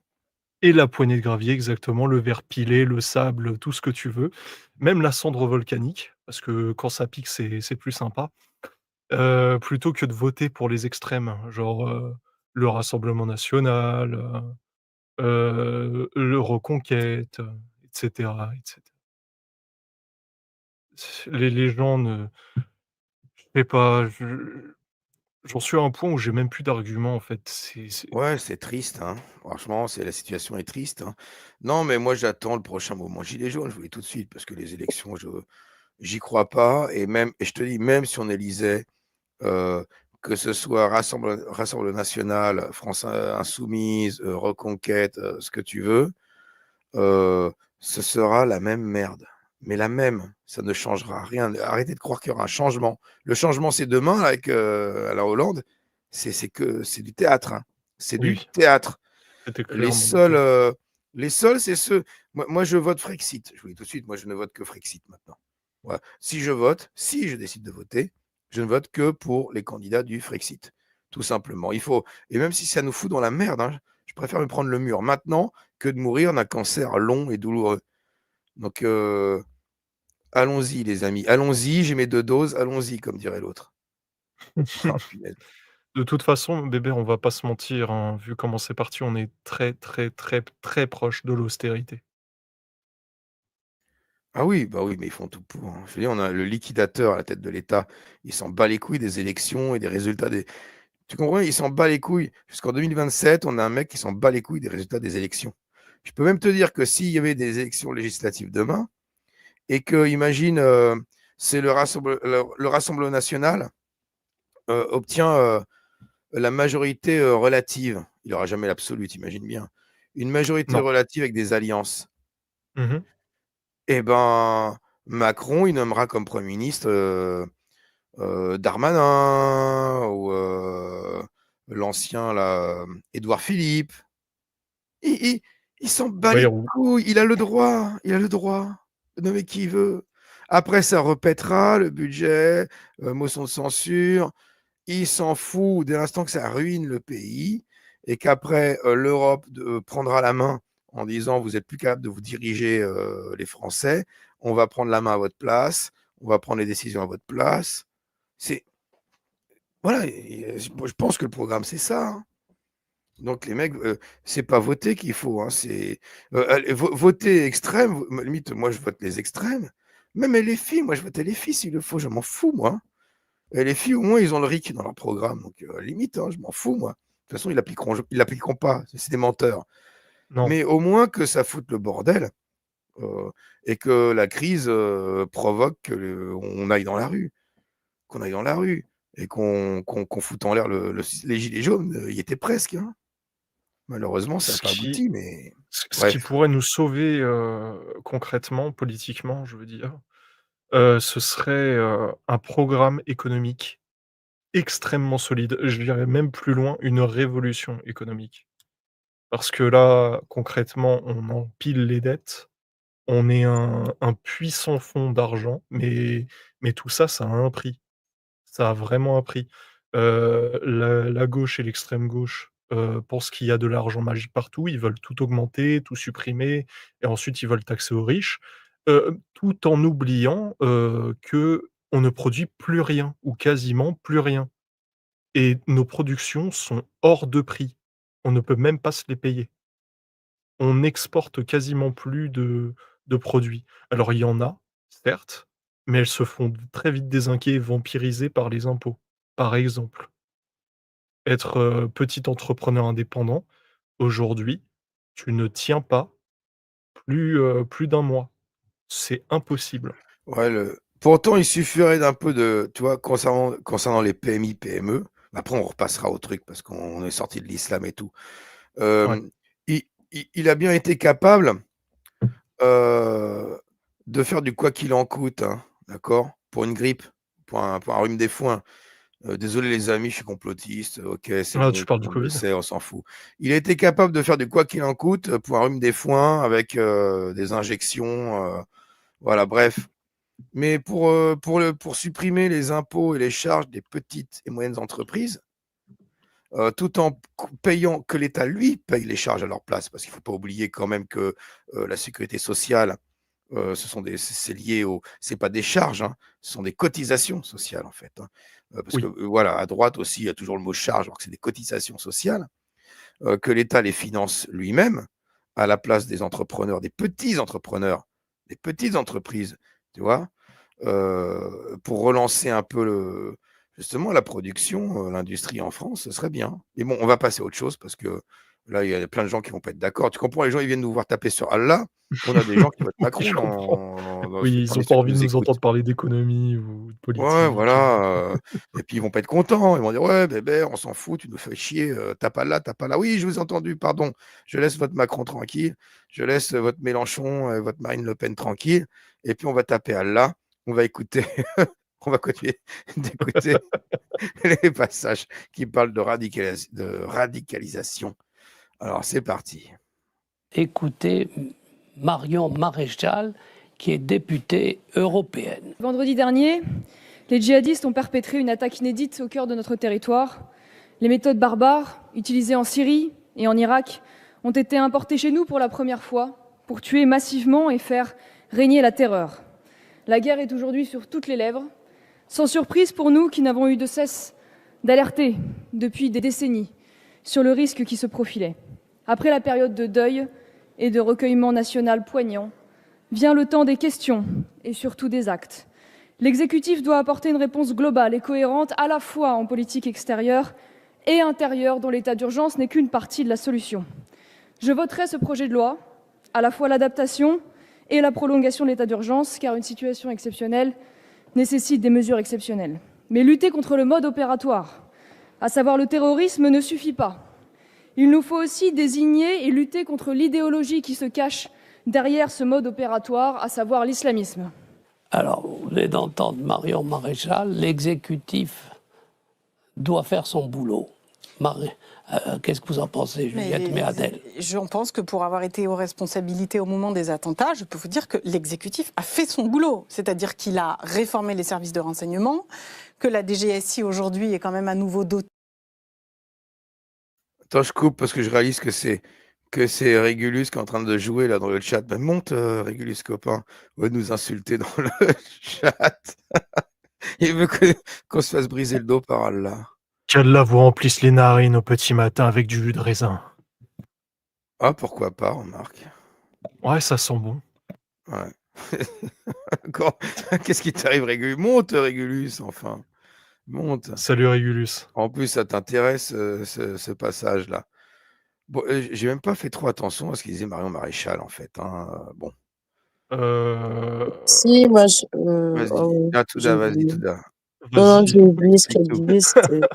Et la poignée de gravier, exactement, le verre pilé, le sable, tout ce que tu veux. Même la cendre volcanique, parce que quand ça pique, c'est plus sympa. Plutôt que de voter pour les extrêmes, genre, le Rassemblement national, le Reconquête, et cetera, et cetera. Les gens ne je sais pas, j'en suis à un point où j'ai même plus d'arguments, en fait. Ouais, c'est triste, hein. Franchement, la situation est triste, hein. Non, mais moi, j'attends le prochain mouvement gilet jaune, je vous le dis tout de suite, parce que les élections, j'y crois pas. Et je te dis, même si on élisait, que ce soit Rassemblement national, France insoumise, Reconquête, ce que tu veux, ce sera la même merde. Mais la même, ça ne changera rien. Arrêtez de croire qu'il y aura un changement. Le changement, c'est demain, là, avec à la Hollande. C'est du théâtre. Hein. C'est du théâtre. Les seuls, c'est ceux. Moi, je vote Frexit. Je vous dis tout de suite, moi, je ne vote que Frexit maintenant. Ouais. Si je décide de voter, je ne vote que pour les candidats du Frexit. Tout simplement. Et même si ça nous fout dans la merde, hein, je préfère me prendre le mur maintenant que de mourir d'un cancer long et douloureux. Donc, allons-y, les amis. Allons-y, j'ai mes 2 doses. Allons-y, comme dirait l'autre. Ah, punaise. De toute façon, Bébert, on va pas se mentir, hein, vu comment c'est parti, on est très, très, très, très proche de l'austérité. Ah oui, bah oui, mais ils font tout pour. Hein. Je veux dire, on a le liquidateur à la tête de l'État. Il s'en bat les couilles des élections et des résultats des. Tu comprends? Il s'en bat les couilles. Jusqu'en 2027, on a un mec qui s'en bat les couilles des résultats des élections. Je peux même te dire que s'il y avait des élections législatives demain, et que, imagine, c'est le Rassemblement national obtient la majorité relative. Il n'aura jamais l'absolu, t'imagines bien. Une majorité Non. relative avec des alliances. Mmh. eh ben, Macron, il nommera comme Premier ministre Darmanin ou l'ancien, là, Édouard Philippe. Il s'en bat les Bayrou. couilles, il a le droit de nommer qui il veut. Après, ça repètera le budget, motion de censure. Il s'en fout dès l'instant que ça ruine le pays et qu'après, l'Europe prendra la main en disant vous n'êtes plus capable de vous diriger les Français, on va prendre la main à votre place, on va prendre les décisions à votre place. Voilà, je pense que le programme, c'est ça. Hein. Donc les mecs, c'est pas voter qu'il faut, hein, c'est voter extrême, limite, moi je vote les extrêmes. Même les filles, moi je vote les filles s'il le faut, je m'en fous, moi. Et les filles, au moins, ils ont le RIC dans leur programme, donc limite, hein, je m'en fous, moi. De toute façon, ils l'appliqueront pas, c'est des menteurs. Non. Mais au moins que ça foute le bordel et que la crise provoque qu'on aille dans la rue, et qu'on foute en l'air les gilets jaunes, il y était presque. Hein. Malheureusement, ça n'a pas abouti, mais Ce qui pourrait nous sauver concrètement, politiquement, je veux dire, ce serait un programme économique extrêmement solide. Je dirais même plus loin, une révolution économique. Parce que là, concrètement, on empile les dettes, on est un puissant fond d'argent, mais tout ça, ça a un prix. Ça a vraiment un prix. La gauche et l'extrême gauche, pensent qu'il y a de l'argent magique partout. Ils veulent tout augmenter, tout supprimer et ensuite ils veulent taxer aux riches, tout en oubliant, qu'on ne produit plus rien ou quasiment plus rien et nos productions sont hors de prix. On ne peut même pas se les payer. On n'exporte quasiment plus de produits. Alors il y en a, certes, mais elles se font très vite dézinguer et vampiriser par les impôts. Par exemple, être, petit entrepreneur indépendant, aujourd'hui, tu ne tiens pas plus d'1 mois. C'est impossible. ouais, pourtant, il suffirait d'un peu de, tu vois, concernant les PMI, PME, après on repassera au truc parce qu'on est sorti de l'islam et tout. Ouais. Il a bien été capable de faire du quoi qu'il en coûte, hein, d'accord? Pour une grippe, pour un rhume des foins. Désolé les amis, je suis complotiste. Ok, c'est Ah, bon, tu tout parles le du monde le Covid? sait, on s'en fout. Il a été capable de faire du quoi qu'il en coûte pour un rhume des foins avec des injections. Voilà, bref. Mais pour supprimer les impôts et les charges des petites et moyennes entreprises, tout en payant, que l'État, lui, paye les charges à leur place, parce qu'il ne faut pas oublier quand même que la sécurité sociale, c'est lié c'est pas des charges, hein, ce sont des cotisations sociales en fait. Hein. Parce que Oui. voilà, à droite aussi, il y a toujours le mot charge, alors que c'est des cotisations sociales, que l'État les finance lui-même à la place des entrepreneurs, des petites entreprises, tu vois, pour relancer un peu justement la production, l'industrie en France, ce serait bien. Mais bon, on va passer à autre chose parce que là, il y a plein de gens qui vont pas être d'accord. Tu comprends, les gens, ils viennent nous voir taper sur Allah. On a des gens qui votent Oui, je Macron comprends. ceux Oui, ils parmi ont ceux pas qui envie de nous nous écoutent. entendre parler d'économie ou de Ouais, politique. voilà. Et puis ils vont pas être contents. Ils vont dire ouais, bébé, on s'en fout, tu nous fais chier, tape Allah, tape Allah. Oui, je vous ai entendu, pardon. Je laisse votre Macron tranquille. Je laisse votre Mélenchon, votre Marine Le Pen tranquille. Et puis on va taper Allah. On va écouter, on va continuer d'écouter les passages qui parlent de radicalisation. Alors c'est parti. Écoutez Marion Maréchal, qui est députée européenne. Vendredi dernier, les djihadistes ont perpétré une attaque inédite au cœur de notre territoire. Les méthodes barbares utilisées en Syrie et en Irak ont été importées chez nous pour la première fois pour tuer massivement et faire régner la terreur. La guerre est aujourd'hui sur toutes les lèvres, sans surprise pour nous qui n'avons eu de cesse d'alerter depuis des décennies sur le risque qui se profilait. Après la période de deuil et de recueillement national poignant, vient le temps des questions et surtout des actes. L'exécutif doit apporter une réponse globale et cohérente à la fois en politique extérieure et intérieure, dont l'état d'urgence n'est qu'une partie de la solution. Je voterai ce projet de loi, à la fois l'adaptation et la prolongation de l'état d'urgence, car une situation exceptionnelle nécessite des mesures exceptionnelles. Mais lutter contre le mode opératoire, à savoir le terrorisme, ne suffit pas. Il nous faut aussi désigner et lutter contre l'idéologie qui se cache derrière ce mode opératoire, à savoir l'islamisme. Alors, vous venez d'entendre Marion Maréchal, l'exécutif doit faire son boulot. Qu'est-ce que vous en pensez, Juliette Méadel? Je pense que pour avoir été aux responsabilités au moment des attentats, je peux vous dire que l'exécutif a fait son boulot. C'est-à-dire qu'il a réformé les services de renseignement, que la DGSI aujourd'hui est quand même à nouveau dotée. Attends, je coupe parce que je réalise que c'est Régulus qui est en train de jouer là dans le chat. Ben, monte, Régulus, copain. On va nous insulter dans le chat. Il veut qu'on se fasse briser le dos par Allah. Qu'Allah vous remplisse les narines au petit matin avec du jus de raisin. Ah, pourquoi pas, remarque. Ouais, ça sent bon. Ouais. Qu'est-ce qui t'arrive, Régulus? Monte, Régulus, enfin. Monte. Salut, Régulus. En plus, ça t'intéresse, ce passage-là. Bon, j'ai même pas fait trop attention à ce qu'il disait Marion Maréchal, en fait. Hein. Bon. Si, moi, Vas-y, oh, Touda, vas-y, Touda. non, j'ai oublié ce qu'elle disait.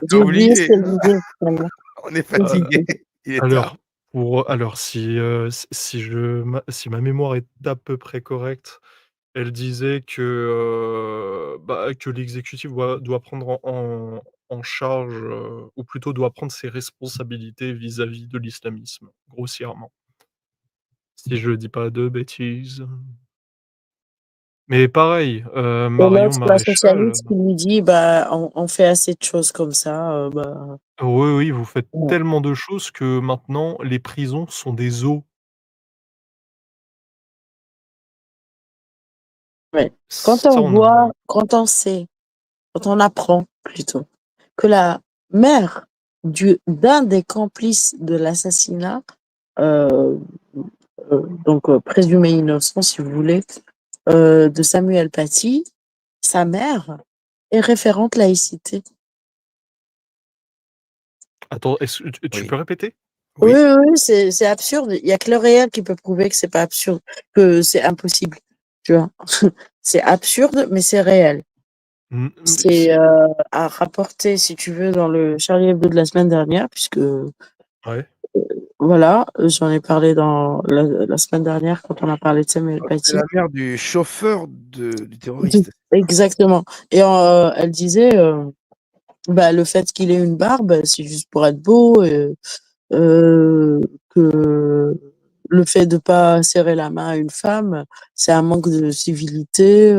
J'ai oublié ce qu'elle disait. Vraiment. On est fatigué. Il est tard. Alors, si ma mémoire est à peu près correcte, elle disait que l'exécutif doit prendre en charge, ou plutôt doit prendre ses responsabilités vis-à-vis de l'islamisme, grossièrement. Si je dis pas de bêtises. Mais pareil, Marion La Maréchal. socialiste qui lui dit on fait assez de choses comme ça. Oui, vous faites Ouais. tellement de choses que maintenant les prisons sont des zoos. Ouais. Quand Ça, on voit, quand on sait, quand on apprend plutôt que la mère d'un des complices de l'assassinat, donc présumé innocent si vous voulez, de Samuel Paty, sa mère est référente laïcité. Attends, tu peux répéter? Oui, c'est absurde. Il y a que le réel qui peut prouver que c'est pas absurde, que c'est impossible. Tu vois, c'est absurde, mais c'est réel. C'est à rapporter, si tu veux, dans le Charlie Hebdo de la semaine dernière, puisque voilà, j'en ai parlé dans la semaine dernière quand on a parlé de Samuel Paty. C'est la mère du chauffeur du terroriste. Exactement. Et elle disait, le fait qu'il ait une barbe, c'est juste pour être beau, que le fait de pas serrer la main à une femme, c'est un manque de civilité.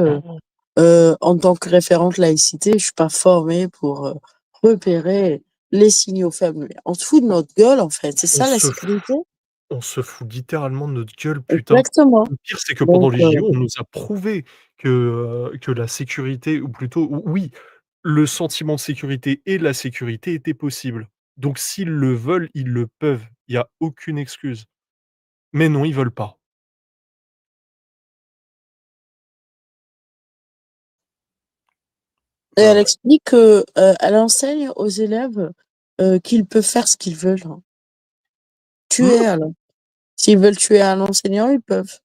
En tant que référente laïcité, je suis pas formée pour repérer les signaux faibles. On se fout de notre gueule, en fait. C'est ça la sécurité? On se fout littéralement de notre gueule, putain. Exactement. Le pire, c'est que pendant les JO, on nous a prouvé que la sécurité, ou plutôt, oui, le sentiment de sécurité et la sécurité étaient possibles. Donc s'ils le veulent, ils le peuvent. Il y a aucune excuse. Mais non, ils veulent pas. Et elle explique que elle enseigne aux élèves qu'ils peuvent faire ce qu'ils veulent. Hein. Tuer, alors. S'ils veulent tuer un enseignant, ils peuvent.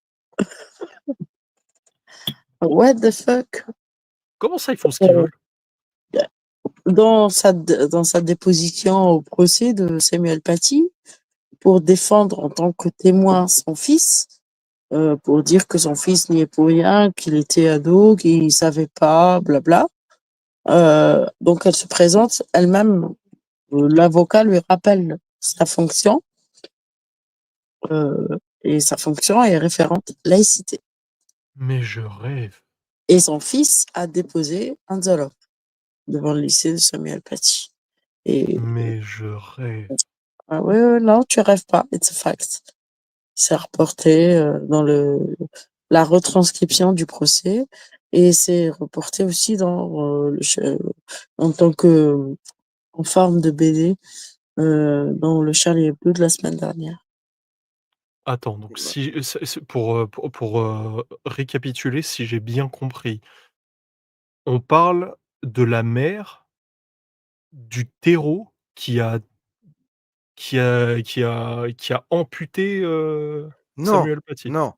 What the fuck? Comment ça, ils font ce qu'ils veulent? Dans sa déposition au procès de Samuel Paty, pour défendre en tant que témoin son fils, pour dire que son fils n'y est pour rien, qu'il était ado, qu'il savait pas, blabla. Donc elle se présente elle-même, l'avocat lui rappelle sa fonction, et sa fonction est référente laïcité. Mais je rêve. Et son fils a déposé un enveloppe devant le lycée de Samuel Paty. Mais je rêve. Ah oui, non, tu rêves pas, it's a fact. C'est reporté dans la retranscription du procès, et c'est reporté aussi dans en tant que en forme de BD dans le Charlie Hebdo de la semaine dernière. Attends, donc si pour récapituler, si j'ai bien compris, on parle de la mère du terreau qui a amputé, Samuel Paty? Non.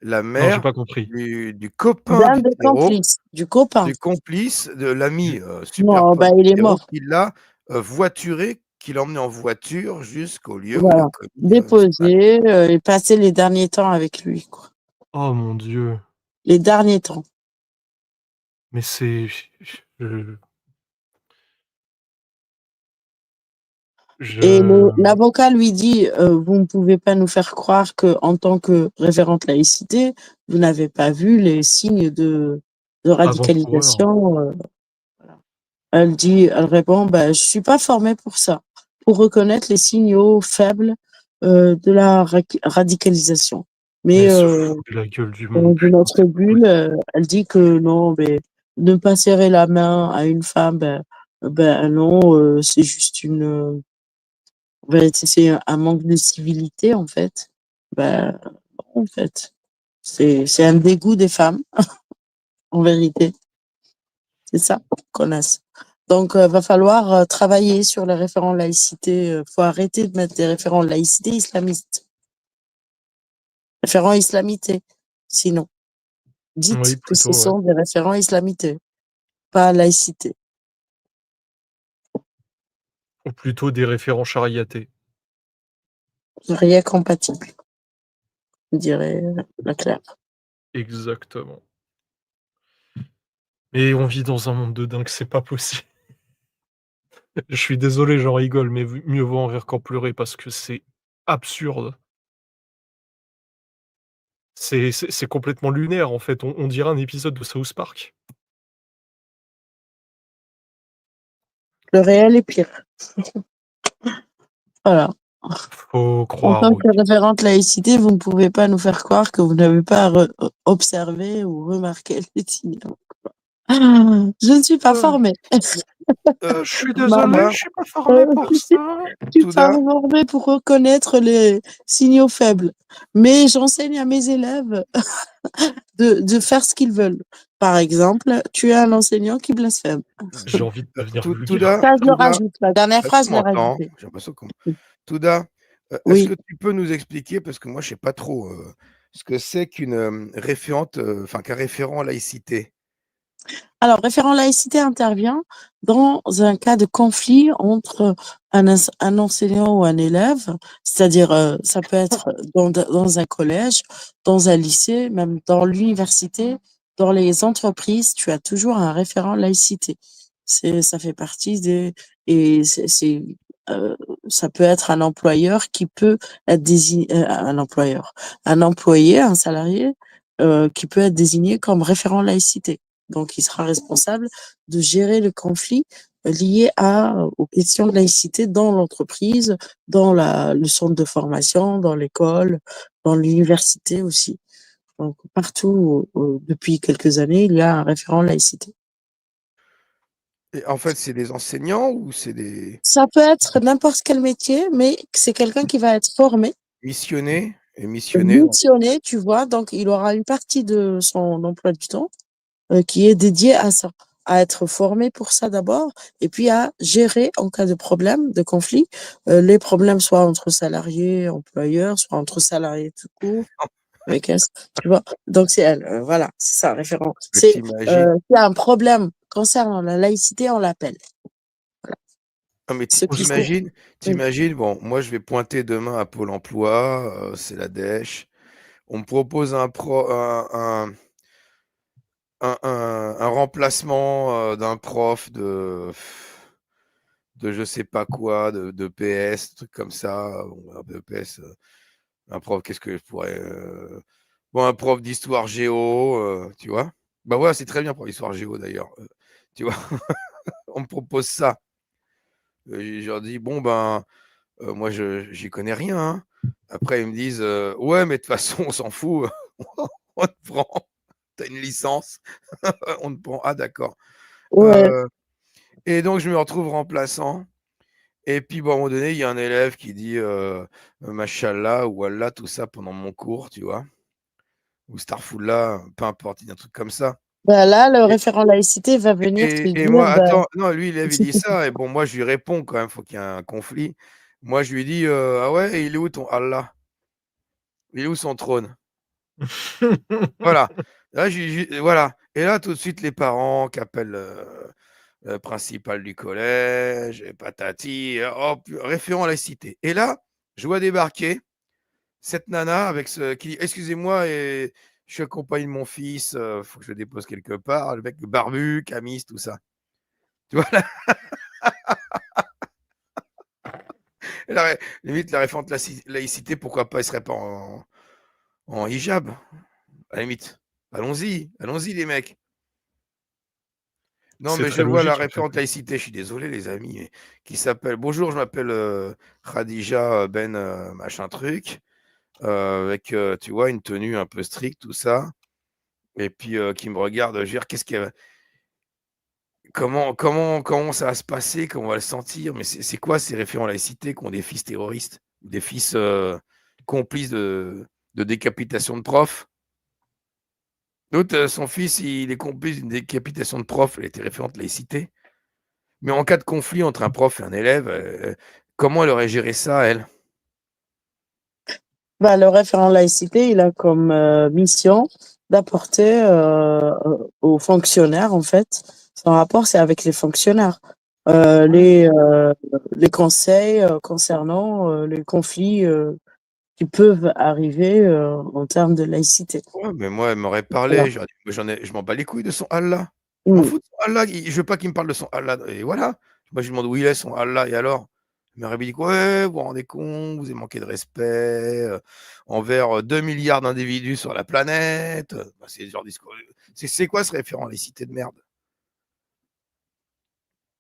La Non, j'ai mère pas compris. du copain D'un du des terreau, complices, du copain. du complice de l'ami super Non, pote il du est terreau mort. qui l'a voituré qui l'emmenait en voiture jusqu'au lieu où il a Voilà. commis Déposer et passer les derniers temps avec lui, quoi. Oh mon Dieu! Les derniers temps. Mais c'est Et je l'avocat lui dit, vous ne pouvez pas nous faire croire que, en tant que référente laïcité, vous n'avez pas vu les signes de avant-coureur. radicalisation. Elle répond, je suis pas formée pour ça, pour reconnaître les signaux faibles de la radicalisation. Mais Mais elle se fout de la gueule du monde, de putain, notre c'est pas bulle, possible. elle dit que non, ne pas serrer la main à une femme, non, c'est juste en vérité, c'est un manque de civilité, en fait. Ben, non, en fait, c'est un dégoût des femmes, en vérité. C'est ça, connasse. Donc, va falloir travailler sur les référents laïcité. Faut arrêter de mettre des référents laïcité islamistes. Référents islamités, sinon. Oui, Dites que ce plutôt, ouais. sont des référents islamités, pas laïcité. Ou plutôt des référents chariatés. Rien compatible, dirait la Claire. Exactement. Mais on vit dans un monde de dingue, c'est pas possible. Je suis désolé, j'en rigole, mais mieux vaut en rire qu'en pleurer parce que c'est absurde. C'est complètement lunaire, en fait. On dirait un épisode de South Park. Le réel est pire. Voilà. Faut En croire tant au que référente laïcité, vous ne pouvez pas nous faire croire que vous n'avez pas observé ou remarqué les signaux. Je ne suis pas formée. Je suis désolé, Maman, je suis pas formé pour ça. je suis pas formée pour reconnaître les signaux faibles. Mais j'enseigne à mes élèves de faire ce qu'ils veulent. Par exemple, tu es un enseignant qui blasphème. J'ai envie de devenir vulgaire. Touda, Ça, je le rajoute. La dernière phrase, je l'ai m'entends? rajoutée. J'ai l'impression qu'on Touda, est-ce Oui. que tu peux nous expliquer, parce que moi je sais pas trop, ce que c'est qu'une référente, enfin qu'un référent laïcité? Alors, référent laïcité intervient dans un cas de conflit entre un enseignant ou un élève, c'est-à-dire ça peut être dans un collège, dans un lycée, même dans l'université, dans les entreprises, tu as toujours un référent laïcité. Ça fait partie et ça peut être un employeur qui peut être désigné, un employé, un salarié qui peut être désigné comme référent laïcité. Donc, il sera responsable de gérer le conflit lié aux questions de laïcité dans l'entreprise, dans le centre de formation, dans l'école, dans l'université aussi. Donc, partout, depuis quelques années, il y a un référent laïcité. Et en fait, c'est des enseignants ou c'est des Ça peut être n'importe quel métier, mais c'est quelqu'un qui va être formé, missionné, dans missionné, tu vois. Donc, il aura une partie de son emploi du temps qui est dédié à ça, à être formé pour ça d'abord, et puis à gérer en cas de problème, de conflit, les problèmes soit entre salariés, employeurs, soit entre salariés tout court, avec S, tu vois. Donc c'est elle, voilà, c'est ça, référent. C'est s'il y a un problème concernant la laïcité, on l'appelle. Voilà. Non, mais Ceux qui sont... t'imagines, bon, moi je vais pointer demain à Pôle emploi, c'est la dèche. On me propose un remplacement d'un prof de je sais pas quoi, de PS, truc comme ça. Bon, de PS, un prof, qu'est-ce que je pourrais. Bon, un prof d'histoire géo, tu vois. Bah ouais, c'est très bien pour l'histoire géo d'ailleurs. Tu vois, on me propose ça. Je leur dis, bon, ben, moi, j'y connais rien, hein. Après, ils me disent, ouais, mais de toute façon, on s'en fout. On te prend. Tu as une licence. On te prend. Ah, d'accord. Ouais. Et donc, je me retrouve remplaçant. Et puis, bon, à un moment donné, il y a un élève qui dit Mashallah ou Allah, tout ça pendant mon cours, tu vois. Ou Starfoula, peu importe, il y a un truc comme ça. Ben là, le référent laïcité va venir te Et dire... moi, attends, non, lui, il avait dit ça. Et bon, moi, je lui réponds quand même, il faut qu'il y ait un conflit. Moi, je lui dis ah ouais, et il est où ton Allah? Il est où son trône? Voilà. Là, voilà. Et là, tout de suite, les parents qui appellent principal du collège, et patati, hop, référent laïcité. Et là, je vois débarquer cette nana avec qui dit excusez-moi, et je suis accompagné de mon fils, faut que je le dépose quelque part. Le mec barbu, camis, tout ça. Tu vois là limite, la référente laïcité, pourquoi pas, il serait pas en hijab, à la limite. Allons-y, les mecs. Non, C'est mais je très vois la logique, en fait. référente laïcité, je suis désolé, les amis, qui s'appelle bonjour, je m'appelle Khadija Ben machin truc, avec, tu vois, une tenue un peu stricte, tout ça, et puis qui me regarde, je veux dire, comment ça va se passer, comment on va le sentir, mais c'est quoi ces référents laïcité qui ont des fils terroristes, des fils complices de décapitation de profs? L'autre, son fils, il est complice d'une décapitation de prof, elle était référente laïcité. Mais en cas de conflit entre un prof et un élève, comment elle aurait géré ça, elle? Bah, le référent laïcité, il a comme mission d'apporter aux fonctionnaires, en fait, son rapport, c'est avec les fonctionnaires. Les conseils concernant les conflits qui peuvent arriver en termes de laïcité. Ouais, mais moi, elle m'aurait Voilà. parlé, je m'en bats les couilles de son Allah. Je m'en fous de son Allah, je veux pas qu'il me parle de son Allah, et voilà. Moi, je lui demande où il est, son Allah, et alors? Elle m'aurait dit: «Ouais, vous vous rendez compte, vous avez manqué de respect envers 2 milliards d'individus sur la planète». Bah, c'est ce genre de discours. C'est quoi ce référent laïcité de merde?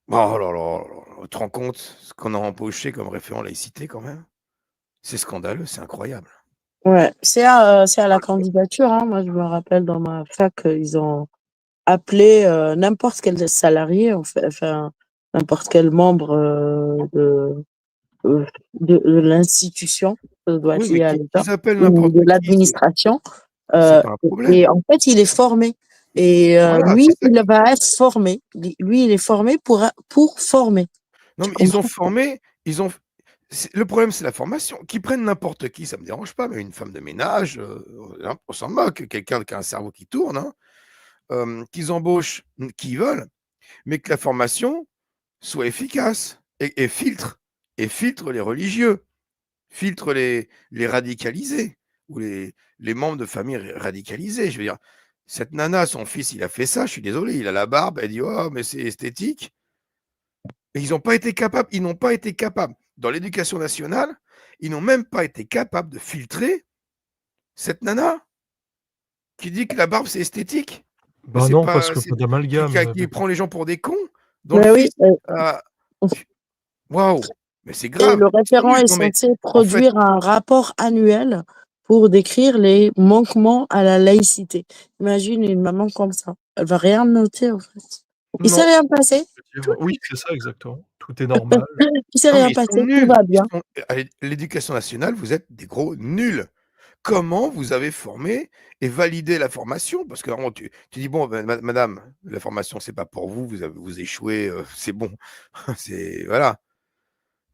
Oh là là là là, tu te rends compte ce qu'on a empoché comme référent laïcité quand même? C'est scandaleux, c'est incroyable. Ouais, c'est à la candidature, hein. Moi, je me rappelle dans ma fac, ils ont appelé n'importe quel salarié, enfin, n'importe quel membre de l'institution, ça doit Oui, être mais lié à l'État, qu'ils appellent ou n'importe de qui, l'administration. c'est pas un problème. Et en fait, il est formé. Et Voilà, lui, c'est ça il va être formé. Lui, il est formé pour former. Non, Tu mais ils ont comprends? formé, le problème, c'est la formation. Qu'ils prennent n'importe qui, ça me dérange pas, mais une femme de ménage, hein, on s'en moque, quelqu'un qui a un cerveau qui tourne, hein, qu'ils embauchent qui veulent, mais que la formation soit efficace et filtre les religieux, filtre les radicalisés ou les membres de familles radicalisées. Je veux dire, cette nana, son fils, il a fait ça, je suis désolé, il a la barbe, elle dit: «Oh, mais c'est esthétique». Et ils n'ont pas été capables. Dans l'éducation nationale, ils n'ont même pas été capables de filtrer cette nana qui dit que la barbe, c'est esthétique. Mais Bah c'est non, parce pas que pas d'amalgame, qui prend les gens pour des cons, dont le Mais oui, fils a waouh! Mais c'est et grave. le référent est Non, mais censé en fait, produire un rapport annuel pour décrire les manquements à la laïcité. Imagine une maman comme ça, elle va rien noter, en fait. Il s'est Non, rien passé, je veux dire oui, c'est ça exactement. Tout est normal. il s'est non, mais rien ils sont passé, tout nuls. va bien. À l'éducation nationale, vous êtes des gros nuls. Comment vous avez formé et validé la formation? Parce que vraiment, tu dis: «Bon, madame, la formation, c'est pas pour vous, vous échouez, c'est bon». C'est voilà.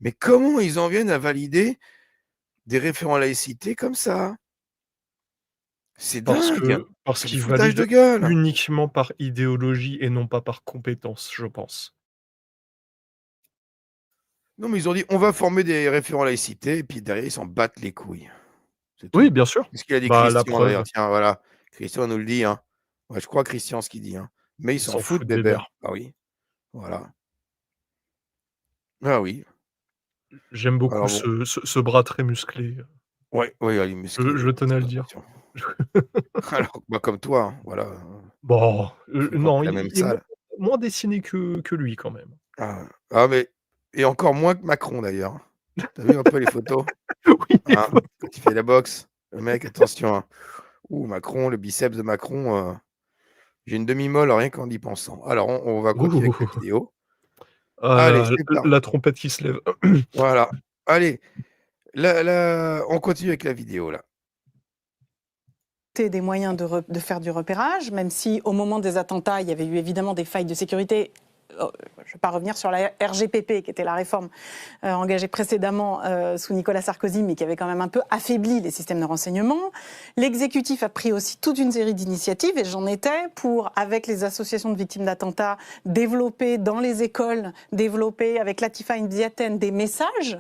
Mais comment ils en viennent à valider des référents laïcité comme ça? C'est dingue! Parce C'est du qu'ils foutage de valident gueule! uniquement par idéologie et non pas par compétence, je pense. Non, mais ils ont dit: «On va former des référents laïcité», et puis derrière, ils s'en battent les couilles. C'est Oui, tout. bien sûr. C'est ce qu'il a dit Bah, la Christian d'ailleurs, preuve, tiens, voilà. Christian nous le dit, hein. Ouais, je crois Christian ce qu'il dit, hein. Mais ils ils s'en s'en foutent foutent Bébert. bébert. Ah oui, voilà. Ah oui. J'aime beaucoup Alors bon, ce bras très musclé, ouais, ouais, il est musclé, je tenais à le dire. attention. Alors, bah, comme toi, hein, voilà, Bon, non, fréquenter la même il est salle. moins dessiné que lui quand même. Ah, ah mais et encore moins que Macron d'ailleurs. Tu as vu un peu les photos? Oui, Hein? Quand il fait la boxe, le mec, attention, hein. Ouh, Macron, le biceps de Macron, j'ai une demi-molle rien qu'en y pensant. Alors on va continuer avec la ouh, vidéo. ah Allez, c'est parti. la trompette qui se lève. Voilà. Allez, on continue avec la vidéo là. Des moyens de faire du repérage, même si au moment des attentats, il y avait eu évidemment des failles de sécurité je ne vais pas revenir sur la RGPP, qui était la réforme engagée précédemment sous Nicolas Sarkozy, mais qui avait quand même un peu affaibli les systèmes de renseignement. L'exécutif a pris aussi toute une série d'initiatives, et j'en étais pour, avec les associations de victimes d'attentats, développer dans les écoles, développer avec Latifa Imziaten des messages.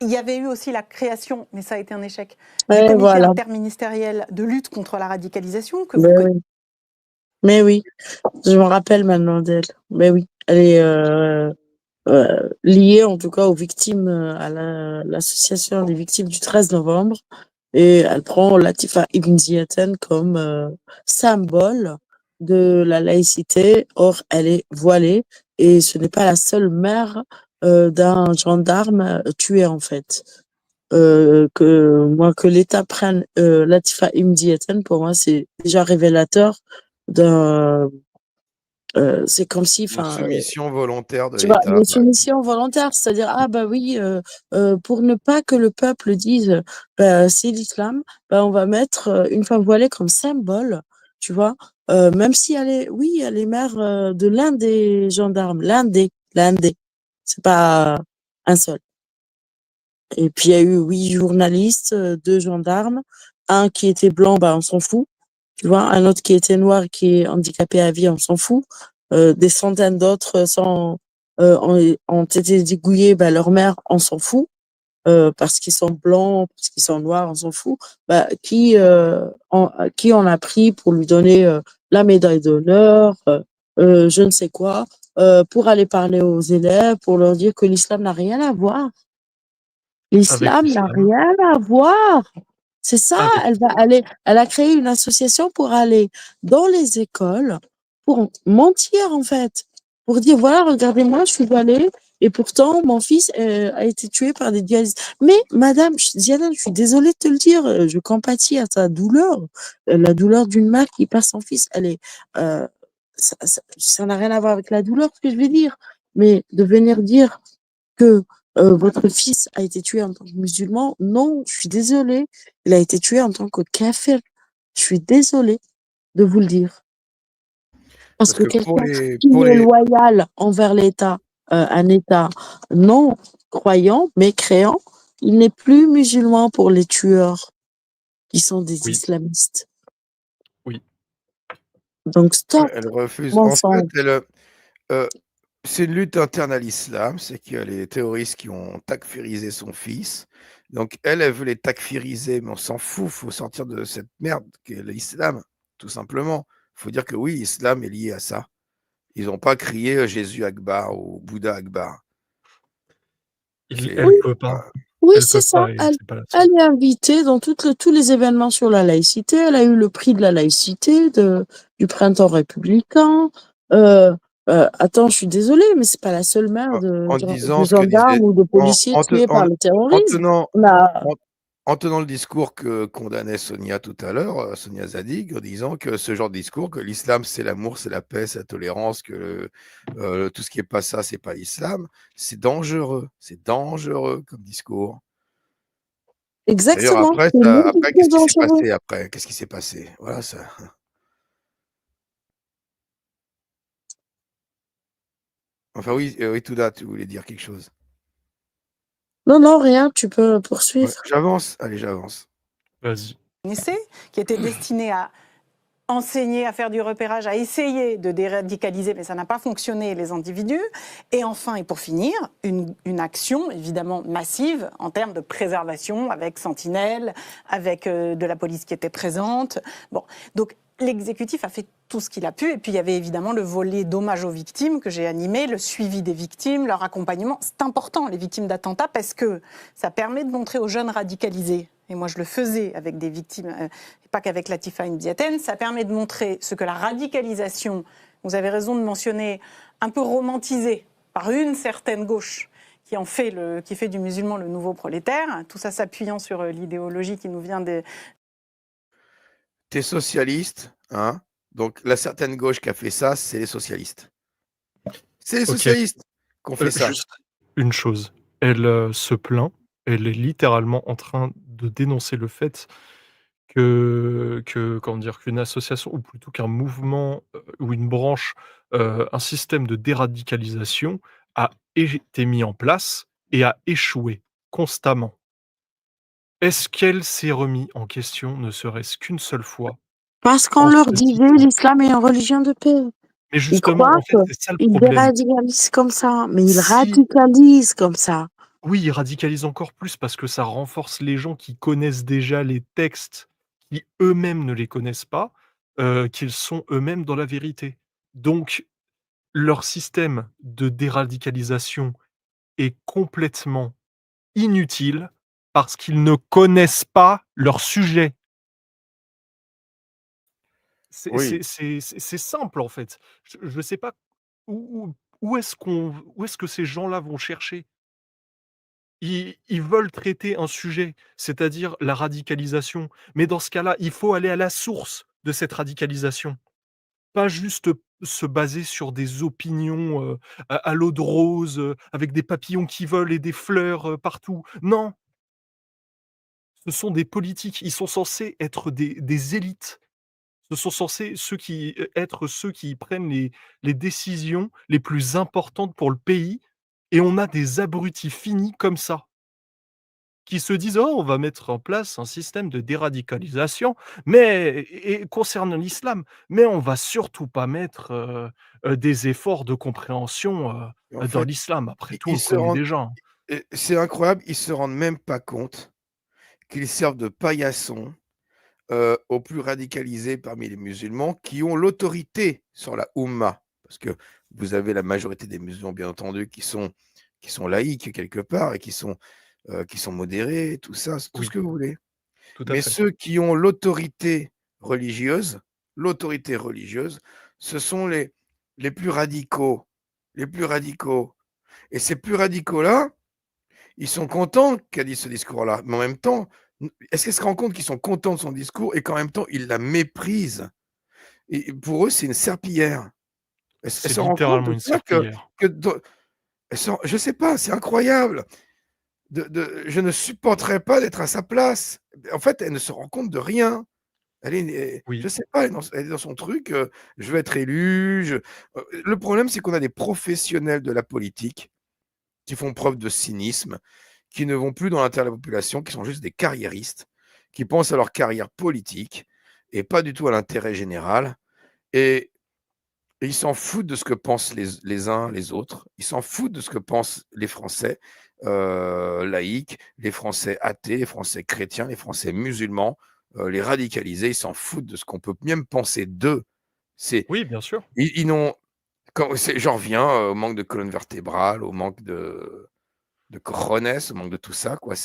Il y avait eu aussi la création, mais ça a été un échec, du comité interministériel de lutte contre la radicalisation, que vous connaissez. Mais oui, je me rappelle maintenant d'elle. Mais oui, elle est liée en tout cas aux victimes, à l'association des victimes du 13 novembre. Et elle prend Latifa Ibn Ziyaten comme symbole de la laïcité. Or, elle est voilée et ce n'est pas la seule mère d'un gendarme tué en fait. Que l'État prenne Latifa Ibn Ziyaten, pour moi, c'est déjà révélateur d'un. C'est comme si, Une soumission volontaire de tu vois, l'État. une soumission volontaire, c'est-à-dire, ah bah oui, pour ne pas que le peuple dise, c'est l'islam, on va mettre une femme voilée comme symbole, tu vois, même si elle est mère de l'un des gendarmes, l'un des, c'est pas un seul. Et puis il y a eu 8 journalistes, 2 gendarmes, un qui était blanc, on s'en fout, tu vois, un autre qui était noir, qui est handicapé à vie, on s'en fout. Des centaines d'autres ont été dégouillés, leur mère, on s'en fout, parce qu'ils sont blancs, parce qu'ils sont noirs, on s'en fout. Qui on a pris pour lui donner la médaille d'honneur, je ne sais quoi, pour aller parler aux élèves, pour leur dire que l'islam n'a rien à voir. L'islam n'a rien à voir. C'est ça, elle a créé une association pour aller dans les écoles, pour mentir en fait, pour dire voilà, regardez-moi, je suis voilée et pourtant mon fils a été tué par des djihadistes. Mais madame Diana, je suis désolée de te le dire, je compatis à ta douleur, la douleur d'une mère qui perd son fils, elle est, ça n'a rien à voir avec la douleur, ce que je vais dire, mais de venir dire que votre fils a été tué en tant que musulman, non, je suis désolée. Il a été tué en tant que kafir. Je suis désolée de vous le dire. Parce que quelqu'un qui est loyal envers l'État, un État non croyant, mais créant, il n'est plus musulman pour les tueurs qui sont des islamistes. Oui. Donc stop. Elle refuse. En fait, c'est une lutte interne à l'islam, c'est qu'il y a les terroristes qui ont takfirisé son fils. Donc elle veut les takfiriser, mais on s'en fout, il faut sortir de cette merde qu'est l'islam, tout simplement. Il faut dire que oui, l'islam est lié à ça. Ils n'ont pas crié Jésus Akbar ou Bouddha Akbar. Elle peut pas. Oui, c'est ça. Elle est invitée dans tous les événements sur la laïcité. Elle a eu le prix de la laïcité du printemps républicain. Attends, je suis désolée, mais c'est pas la seule mère de gendarmes ou de policiers tués par le terrorisme. En tenant le discours que condamnait Sonia tout à l'heure, Sonia Zadig, en disant que ce genre de discours, que l'islam c'est l'amour, c'est la paix, c'est la tolérance, que tout ce qui est pas ça, c'est pas l'islam, c'est dangereux comme discours. Exactement. D'ailleurs, après, qu'est-ce qui s'est passé après? Qu'est-ce qui s'est passé? Voilà ça. Enfin oui, Touda, tu voulais dire quelque chose? Non, rien, tu peux poursuivre. Ouais, j'avance, allez, j'avance. Vas-y. Qui était destiné à enseigner, à faire du repérage, à essayer de déradicaliser, mais ça n'a pas fonctionné, les individus. Et enfin, et pour finir, une action évidemment massive en termes de préservation, avec Sentinelle, avec de la police qui était présente. Bon, donc l'exécutif a fait tout ce qu'il a pu, et puis il y avait évidemment le volet d'hommage aux victimes que j'ai animé, le suivi des victimes, leur accompagnement. C'est important, les victimes d'attentats, parce que ça permet de montrer aux jeunes radicalisés, et moi je le faisais avec des victimes, pas qu'avec Latifa Imziaten, ça permet de montrer ce que la radicalisation, vous avez raison de mentionner, un peu romantisée par une certaine gauche, qui fait du musulman le nouveau prolétaire, tout ça s'appuyant sur l'idéologie qui nous vient des... T'es socialiste, hein? Donc la certaine gauche qui a fait ça, c'est les socialistes. C'est les socialistes qui ont fait ça. Juste une chose, elle se plaint, elle est littéralement en train de dénoncer le fait comment dire? Qu'une association ou plutôt qu'un mouvement, ou une branche, un système de déradicalisation a été mis en place et a échoué constamment. Est-ce qu'elle s'est remis en question, ne serait-ce qu'une seule fois, Parce qu'on en leur se disait: disant «L'islam est une religion de paix». mais Ils justement, croient en fait, c'est ça le qu'ils problème. déradicalisent comme ça, mais ils Si radicalisent comme ça. Oui, ils radicalisent encore plus parce que ça renforce les gens qui connaissent déjà les textes, qui eux-mêmes ne les connaissent pas, qu'ils sont eux-mêmes dans la vérité. Donc leur système de déradicalisation est complètement inutile parce qu'ils ne connaissent pas leur sujet. C'est Oui. c'est c'est c'est c'est simple, en fait. Je sais pas où est-ce que ces gens-là vont chercher? Ils veulent traiter un sujet, c'est-à-dire la radicalisation, mais dans ce cas-là, il faut aller à la source de cette radicalisation. Pas juste, se baser sur des opinions, à l'eau de rose, avec des papillons qui volent et des fleurs, partout. Non, ce sont des politiques, ils sont censés être des élites. Ce sont censés être ceux qui prennent les décisions les plus importantes pour le pays et on a des abrutis finis comme ça. Qui se disent: «Oh, on va mettre en place un système de déradicalisation, mais et concernant l'islam, mais on va surtout pas mettre, des efforts de compréhension, En dans fait, l'islam». Après ils tout, on ils le se connaît rendent déjà, hein. et c'est incroyable, ils se rendent même pas compte qu'ils servent de paillassons, aux plus radicalisés parmi les musulmans qui ont l'autorité sur la Oumma. Parce que vous avez la majorité des musulmans, bien entendu, qui sont laïcs quelque part et qui sont modérés, tout ça, c'est tout ce Oui, que vous voulez. tout à Mais fait. ceux qui ont l'autorité religieuse, ce sont les plus radicaux, les plus radicaux. Et ces plus radicaux-là, ils sont contents qu'elle dise ce discours-là, mais en même temps, est-ce qu'elle se rend compte qu'ils sont contents de son discours et qu'en même temps, ils la méprisent? Et pour eux, c'est une serpillière. Elle C'est se rend compte littéralement de une ça que serpillière. que dans elle se rend je sais pas, c'est incroyable. Je ne supporterais pas d'être à sa place. En fait, elle ne se rend compte de rien. Je Oui, sais pas, elle est dans son truc, je veux être élu, le problème, c'est qu'on a des professionnels de la politique qui font preuve de cynisme, qui ne vont plus dans l'intérêt de la population, qui sont juste des carriéristes, qui pensent à leur carrière politique et pas du tout à l'intérêt général. Et, et ils s'en foutent de ce que pensent les uns les autres. Ils s'en foutent de ce que pensent les Français laïcs, les Français athées, les Français chrétiens, les Français musulmans, les radicalisés. Ils s'en foutent de ce qu'on peut même penser d'eux. C'est, oui, bien sûr. ils n'ont, j'en reviens au manque de colonne vertébrale, au manque de cojones, au manque de tout ça, quoi.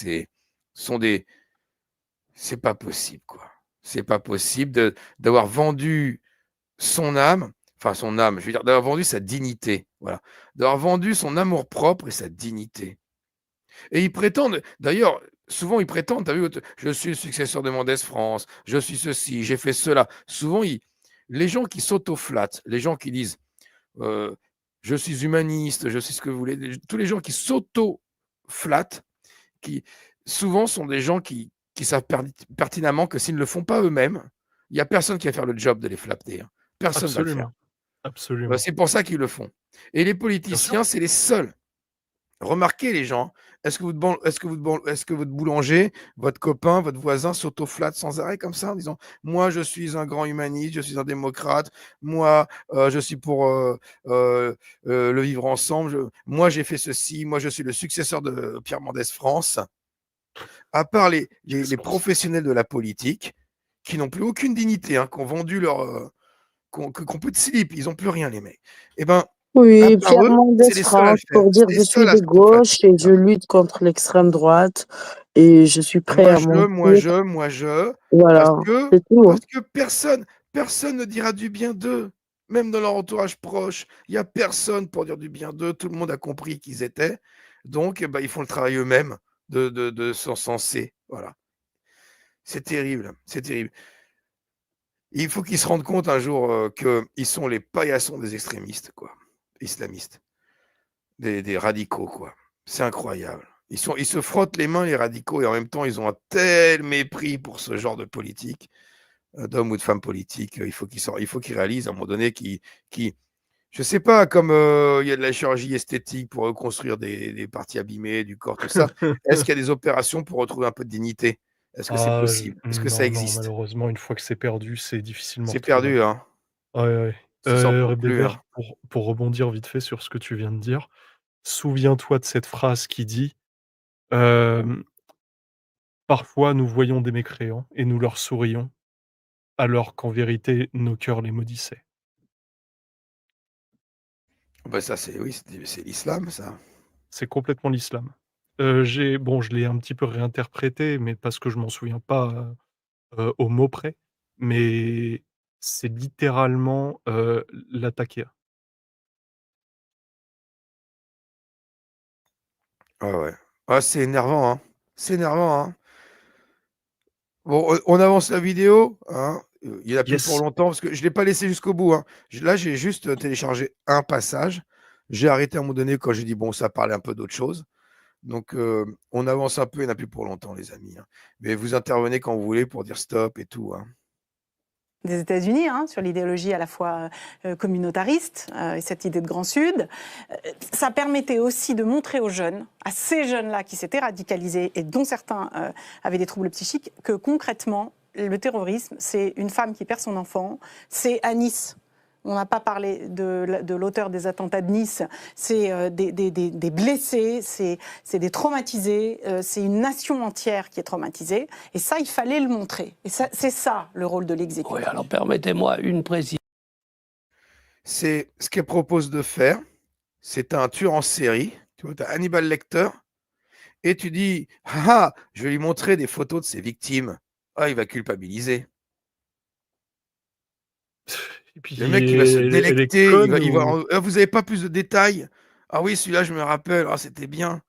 Sont des, c'est pas possible, quoi. C'est pas possible d'avoir vendu son âme, enfin son âme, je veux dire, d'avoir vendu sa dignité, voilà, d'avoir vendu son amour-propre et sa dignité. Et ils prétendent, d'ailleurs, souvent ils prétendent, tu as vu, je suis le successeur de Mendès France, je suis ceci, j'ai fait cela. Souvent, les gens qui s'auto-flattent, les gens qui disent je suis humaniste, je sais ce que vous voulez, tous les gens qui s'auto-flattent, qui souvent sont des gens qui savent pertinemment que s'ils ne le font pas eux-mêmes, il n'y a personne qui va faire le job de les flatter, hein. Personne ne va le faire. Absolument, absolument. C'est pour ça qu'ils le font. Et les Bien sûr. politiciens, c'est les seuls. Remarquez les gens, est-ce que votre boulanger, votre copain, votre voisin s'auto-flatte sans arrêt comme ça en disant moi je suis un grand humaniste, je suis un démocrate, moi je suis pour le vivre ensemble, moi j'ai fait ceci, moi je suis le successeur de Pierre Mendès France. À part les professionnels de la politique qui n'ont plus aucune dignité, hein, qui ont vendu qui ont plus de slip, ils n'ont plus rien les mecs. Eh ben, à Oui, part Pierre eux, Mendès c'est les seuls à le France faire. pour C'est dire: les «Je suis seuls à de s'auto-flatter gauche et comme je ça. lutte contre l'extrême droite et je suis prêt à mentir». Moi je, parce Voilà, que c'est tout, parce hein. que personne ne dira du bien d'eux, même dans leur entourage proche. Il y a personne pour dire du bien d'eux. Tout le monde a compris qui ils étaient. Donc, eh ben, ils font le travail eux-mêmes de s'encenser. Voilà. C'est terrible, c'est terrible. Il faut qu'ils se rendent compte un jour qu'ils sont les paillassons des extrémistes, quoi, islamistes, des radicaux, quoi. C'est incroyable. Ils se frottent les mains, les radicaux, et en même temps, ils ont un tel mépris pour ce genre de politique, d'hommes ou de femmes politiques. Il faut qu'ils réalisent à un moment donné je sais pas, comme il y a de la chirurgie esthétique pour reconstruire des parties abîmées du corps, tout ça. Est-ce qu'il y a des opérations pour retrouver un peu de dignité? Est-ce que c'est Ah, possible? Est-ce que ça non, non, existe? malheureusement, une fois que c'est perdu, c'est difficilement C'est retrouvable. perdu, hein. Ouais, ouais. Ça s'en peut plus, Bébert, hein. pour rebondir vite fait sur ce que tu viens de dire, souviens-toi de cette phrase qui dit, hem: «Parfois nous voyons des mécréants et nous leur sourions, alors qu'en vérité nos cœurs les maudissaient». Bah, ça, c'est l'islam, ça. C'est complètement l'islam. Je l'ai un petit peu réinterprété, mais parce que je m'en souviens pas, au mot près, mais c'est littéralement, la taqia. Ah ouais. Ah, c'est énervant, hein. C'est énervant, hein. Bon, on avance la vidéo, hein. Il y en a plus pour Yes. longtemps parce que je l'ai pas laissé jusqu'au bout, hein. Là, j'ai juste téléchargé un passage. J'ai arrêté à un moment donné quand j'ai dit: «Bon, ça parlait un peu d'autre chose». Donc, on avance un peu, il n'y en a plus pour longtemps, les amis, hein. Mais vous intervenez quand vous voulez pour dire stop et tout, hein. Des États-Unis, sur l'idéologie à la fois communautariste et cette idée de Grand Sud. Ça permettait aussi de montrer aux jeunes, à ces jeunes-là qui s'étaient radicalisés et dont certains avaient des troubles psychiques, que concrètement, le terrorisme, c'est une femme qui perd son enfant, c'est à Nice. On n'a pas parlé de l'auteur des attentats de Nice. C'est des blessés, c'est des traumatisés, c'est une nation entière qui est traumatisée. Et ça, il fallait le montrer. Et c'est ça, le rôle de l'exécutif. Oui, alors permettez-moi une précision. C'est ce qu'elle propose de faire. C'est un tueur en série. Tu vois, tu as Hannibal Lecter. Et tu dis: «Ah, je vais lui montrer des photos de ses victimes». Ah, il va culpabiliser. Et puis Le mec, il va se elle est délecter, conne il va ou «Ah, vous avez pas plus de détails? Ah oui, celui-là, je me rappelle. Ah, c'était bien».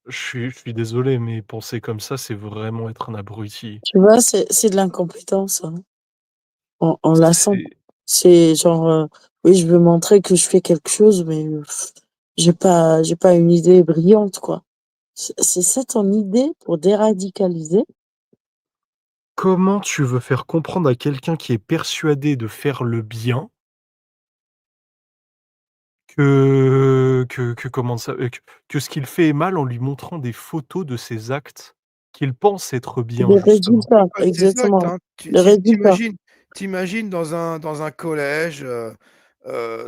je suis désolé, mais penser comme ça, c'est vraiment être un abruti. Tu vois, c'est de l'incompétence, hein. On la sent. C'est C'est genre, oui, je veux montrer que je fais quelque chose, mais j'ai pas une idée brillante, quoi. C'est ça ton idée pour déradicaliser? Comment tu veux faire comprendre à quelqu'un qui est persuadé de faire le bien que comment ça que ce qu'il fait est mal en lui montrant des photos de ses actes qu'il pense être bien, Les justement? résultats, Pas des actes, exactement. hein. Les résultats. Tu dans un collège,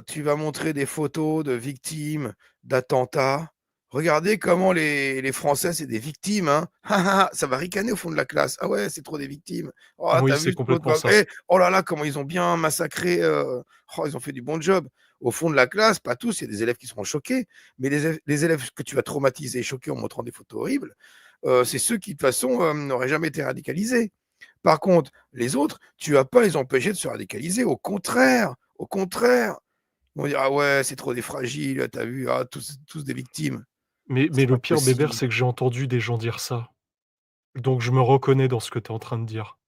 tu vas montrer des photos de victimes d'attentats. Regardez comment les Français, c'est des victimes, hein. Ça va ricaner au fond de la classe. «Ah ouais, c'est trop des victimes. Oh, Oui, tu c'est vu l'autre complètement va ça. oh là là, comment ils ont bien massacré, oh, ils ont fait du bon job». Au fond de la classe, pas tous, il y a des élèves qui seront choqués, mais les élèves que tu vas traumatiser et choquer en montrant des photos horribles, c'est ceux qui, de toute façon, n'auraient jamais été radicalisés. Par contre, les autres, tu vas pas les empêcher de se radicaliser. Au contraire, au contraire. Ils vont dire: «Ah ouais, c'est trop des fragiles, tu as vu? Ah, tous des victimes». Mais C'est le pas pire, Bébert, possible. c'est que j'ai entendu des gens dire ça. Donc je me reconnais dans ce que tu es en train de dire.